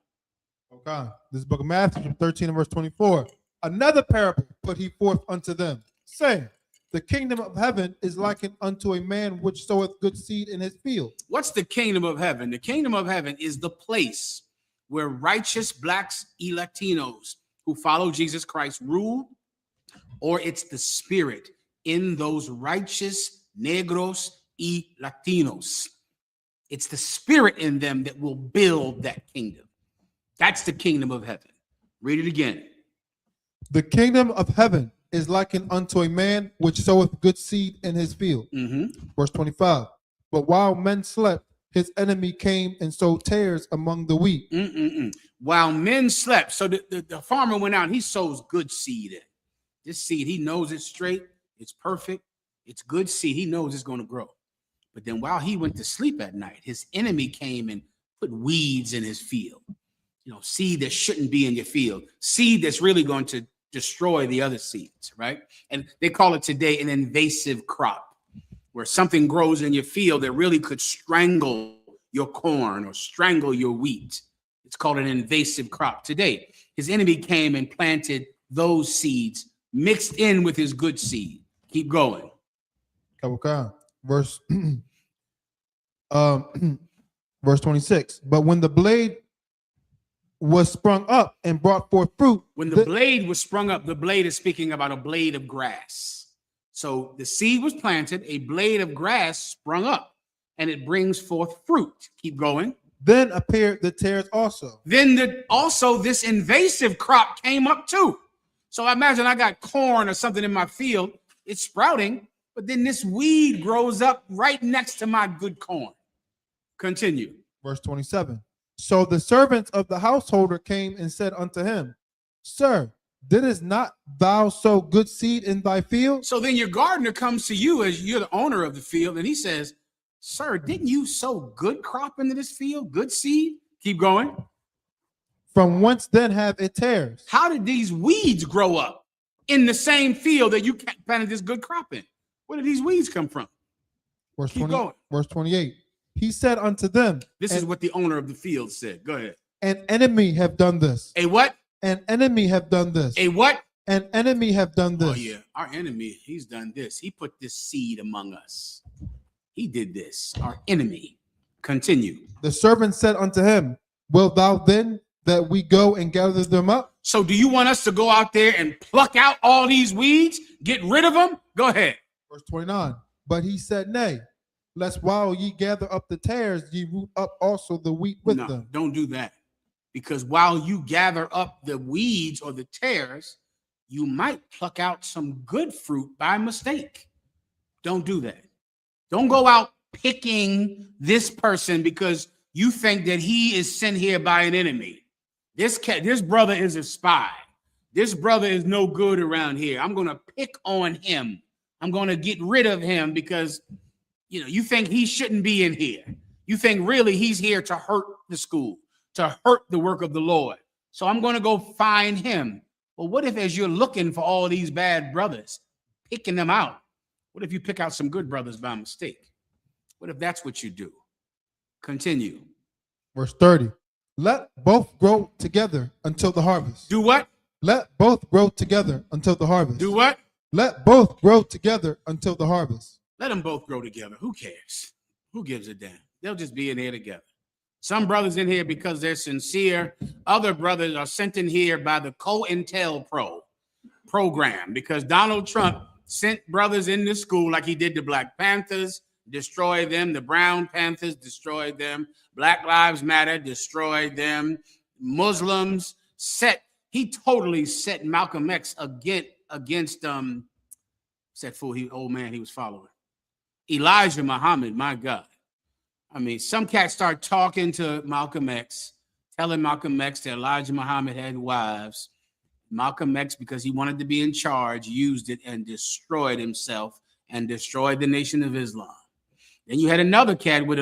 Okay. This is book of Matthew, 13 and verse 24. Another parable put he forth unto them, saying, the kingdom of heaven is likened unto a man which soweth good seed in his field. What's the kingdom of heaven? The kingdom of heaven is the place where righteous blacks y Latinos who follow Jesus Christ rule, or it's the spirit in those righteous negros y Latinos. It's the spirit in them that will build that kingdom. That's the kingdom of heaven. Read it again. The kingdom of heaven is likened unto a man which soweth good seed in his field. Verse 25. But while men slept, his enemy came and sowed tares among the wheat. While men slept, so the farmer went out and he sows good seed in. This seed, he knows it's straight, it's perfect, it's good seed. He knows it's going to grow. But then while he went to sleep at night, his enemy came and put weeds in his field. You know, seed that shouldn't be in your field, seed that's really going to destroy the other seeds, right? And they call it today an invasive crop, where something grows in your field that really could strangle your corn or strangle your wheat. It's called an invasive crop today. His enemy came and planted those seeds mixed in with his good seed. Keep going. Okay. Verse 26. But when the blade was sprung up and brought forth fruit. When the blade was sprung up, the blade is speaking about a blade of grass. So the seed was planted, a blade of grass sprung up, and it brings forth fruit. Keep going. Then appeared the tares also. Then also this invasive crop came up too. So I imagine I got corn or something in my field. It's sprouting, but then this weed grows up right next to my good corn. Continue. Verse 27. So the servants of the householder came and said unto him, Sir, didst not thou sow good seed in thy field? So then your gardener comes to you as you're the owner of the field, and he says, Sir, didn't you sow good crop into this field, good seed? Keep going. From whence then have it tares? How did these weeds grow up in the same field that you planted this good crop in? Where did these weeds come from? Verse Keep 20, going. Verse 28. He said unto them, This is what the owner of the field said. Go ahead. An enemy have done this. A what? An enemy have done this. A what? An enemy have done this. Oh, yeah. Our enemy, he's done this. He put this seed among us. He did this. Our enemy. Continue. The servant said unto him, Wilt thou then that we go and gather them up? So do you want us to go out there and pluck out all these weeds? Get rid of them? Go ahead. Verse 29. But he said, Nay, lest while ye gather up the tares, ye root up also the wheat with them. Don't do that. Because while you gather up the weeds or the tares, you might pluck out some good fruit by mistake. Don't do that. Don't go out picking this person because you think that he is sent here by an enemy. This brother is a spy. This brother is no good around here. I'm going to pick on him. I'm going to get rid of him because you think he shouldn't be in here. You think really he's here to hurt the school, to hurt the work of the Lord. So I'm going to go find him. Well, what if as you're looking for all these bad brothers, picking them out, what if you pick out some good brothers by mistake? What if that's what you do? Continue. Verse 30. Let both grow together until the harvest. Do what? Let both grow together until the harvest. Do what? Let both grow together until the harvest. Let them both grow together. Who cares? Who gives a damn? They'll just be in here together. Some brothers in here because they're sincere. Other brothers are sent in here by the COINTELPRO. program, because Donald Trump sent brothers in the school like he did the Black Panthers, destroyed them. The Brown Panthers destroyed them. Black Lives Matter destroyed them. Muslims he totally set Malcolm X against that fool, old man he was following. Elijah Muhammad, my God. I mean, some cats start talking to Malcolm X, telling Malcolm X that Elijah Muhammad had wives. Malcolm X, because he wanted to be in charge, used it and destroyed himself and destroyed the Nation of Islam. Then you had another cat with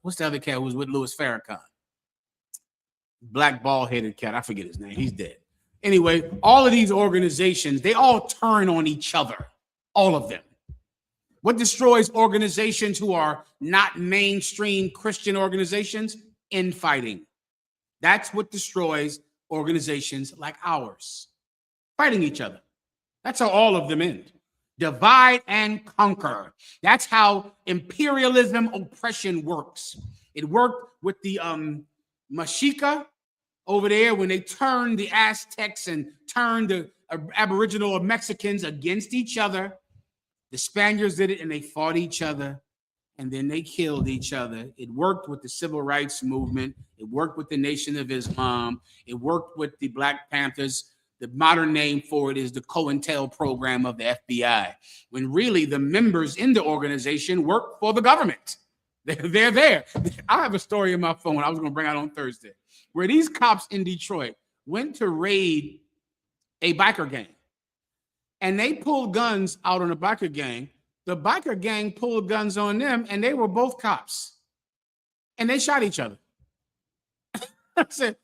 what's the other cat who was with Louis Farrakhan? Black bald-headed cat. I forget his name. He's dead. Anyway, all of these organizations, they all turn on each other. All of them. What destroys organizations who are not mainstream Christian organizations? Infighting. That's what destroys organizations like ours. Fighting each other. That's how all of them end. Divide and conquer. That's how imperialism oppression works. It worked with the Mexica over there when they turned the Aztecs and turned the Aboriginal or Mexicans against each other. The Spaniards did it and they fought each other and then they killed each other. It worked with the Civil Rights Movement. It worked with the Nation of Islam. It worked with the Black Panthers. The modern name for it is the COINTEL program of the FBI, when really the members in the organization work for the government. They're there. I have a story in my phone I was going to bring out on Thursday, where these cops in Detroit went to raid a biker gang. And they pulled guns out on a biker gang. The biker gang pulled guns on them, and they were both cops. And they shot each other. I said,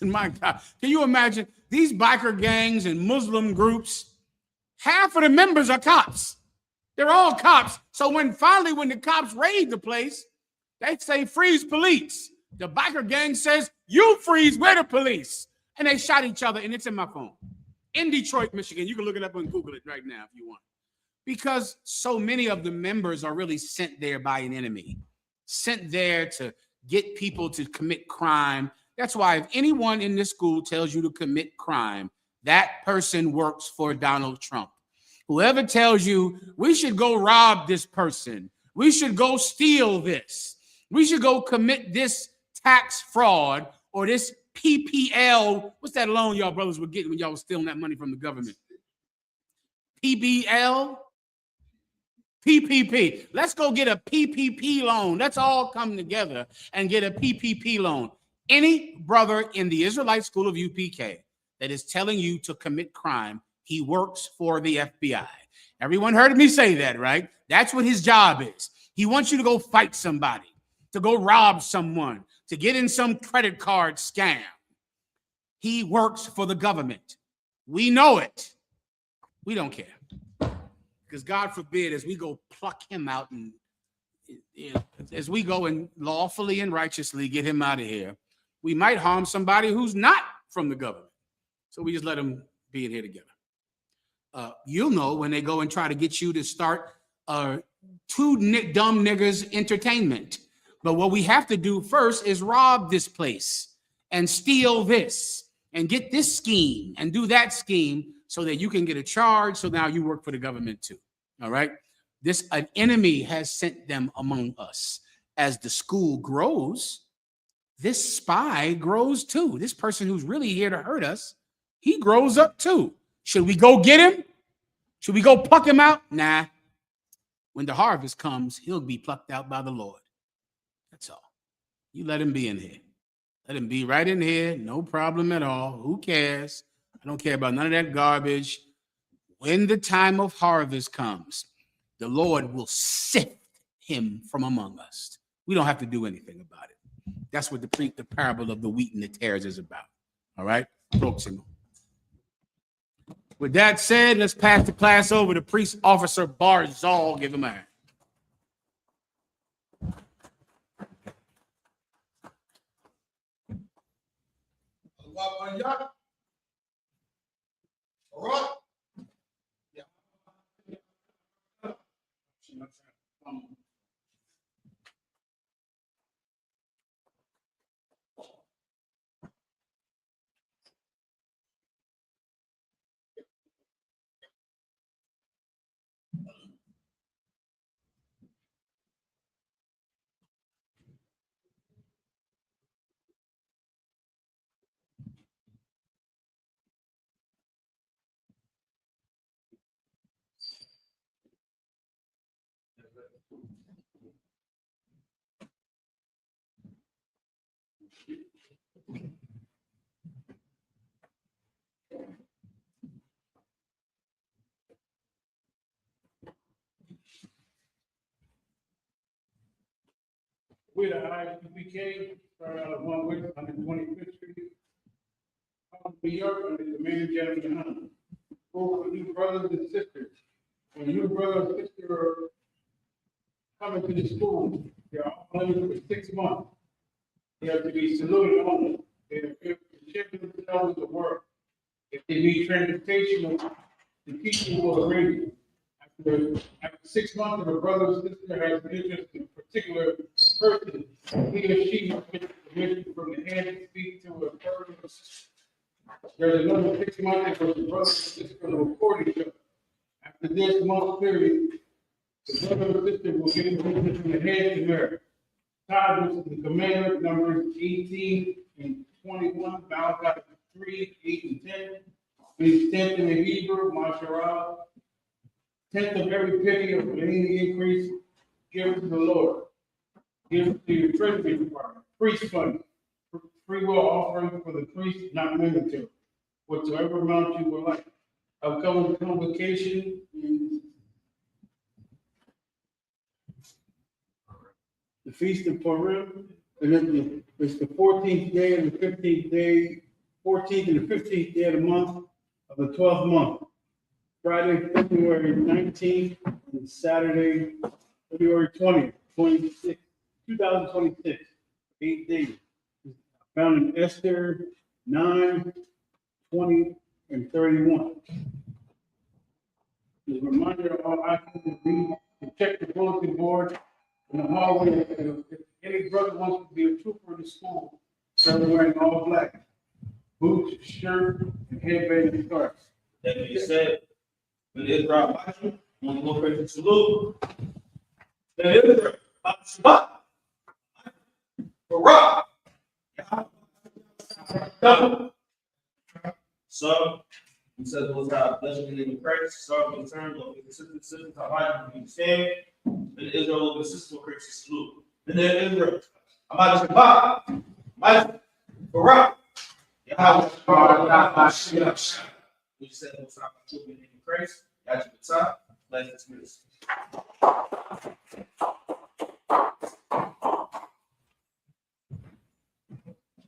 my God, can you imagine these biker gangs and Muslim groups? Half of the members are cops. They're all cops. So when the cops raid the place, they say, freeze police. The biker gang says, you freeze, we're the police. And they shot each other, and it's in my phone. In Detroit, Michigan. You can look it up and Google it right now if you want. Because so many of the members are really sent there by an enemy, sent there to get people to commit crime. That's why if anyone in this school tells you to commit crime, that person works for Donald Trump. Whoever tells you we should go rob this person, we should go steal this, we should go commit this tax fraud or this PPL, what's that loan y'all brothers were getting when y'all was stealing that money from the government? PBL? PPP. Let's go get a PPP loan. Let's all come together and get a PPP loan. Any brother in the Israelite school of U.P.K. that is telling you to commit crime, he works for the FBI. Everyone heard me say that, right? That's what his job is. He wants you to go fight somebody, to go rob someone, to get in some credit card scam. He works for the government. We know it. We don't care. Because God forbid, as we go pluck him out and as we go and lawfully and righteously get him out of here, we might harm somebody who's not from the government. So we just let them be in here together. You'll know when they go and try to get you to start two dumb niggers entertainment. But what we have to do first is rob this place and steal this and get this scheme and do that scheme so that you can get a charge. So now you work for the government too. All right. An enemy has sent them among us. As the school grows, this spy grows too. This person who's really here to hurt us, he grows up too. Should we go get him? Should we go pluck him out? Nah. When the harvest comes, he'll be plucked out by the Lord. That's all. You let him be in here. Let him be right in here. No problem at all. Who cares? I don't care about none of that garbage. When the time of harvest comes, the Lord will sift him from among us. We don't have to do anything about it. That's what the parable of the wheat and the tares is about. All right? With that said, let's pass the class over to Priest Officer Barzal. Give him a hand. We're the I.S.U.P.K, started out of 125th Street, New York, under the Commander General YAHANNA. For you brothers and sisters, when your brother or sister are coming to the school, they're all only for 6 months. They have to be saluted only. They have to check themselves to work. If they need transportation, the teacher will arrange it. After 6 months, if a brother or sister has an interest in a particular person, he or she must get permission from the head to speak to a person. There's another 6 months in which the brother or sister will report each other. After this month period, the brother or sister will get permission from the head to their Todd, which is the commander, numbers 18 and 21, Malachi 3, 8 and 10. Please 10th in the Hebrew, Masharah. 10th of every penny of any increase, give it to the Lord. Give it to your treasury department, priest fund, free will offering for the priest, not mandatory, whatsoever amount you would like. Upcoming convocation is the Feast of Purim, and then it's the 14th day and the 15th day, 14th and the 15th day of the month of the 12th month. Friday, February 19th, and Saturday, February 20th, 2026, 8 days. Found in Esther 9, 20, and 31. As a reminder of all items to read, to check the bulletin board in the hallway. If any brother wants to be a trooper in the school, start wearing all black, boots, shirt, and headband and scarves. That being said, when Israel watch you, I'm going to pray to salute. Then Israel, Shabbat, Barak, so, he says, "Most High, bless you in the name of Christ, sorry in terms of the consistent system, how high you stand, and Israel will be consistent with Christ's salute. And then Israel, Ahmad Shabbat, Mike, Barak, Yahweh, we said, "Most High, bless you in the name of Christ, Yahweh, B'tzah, bless this ministry."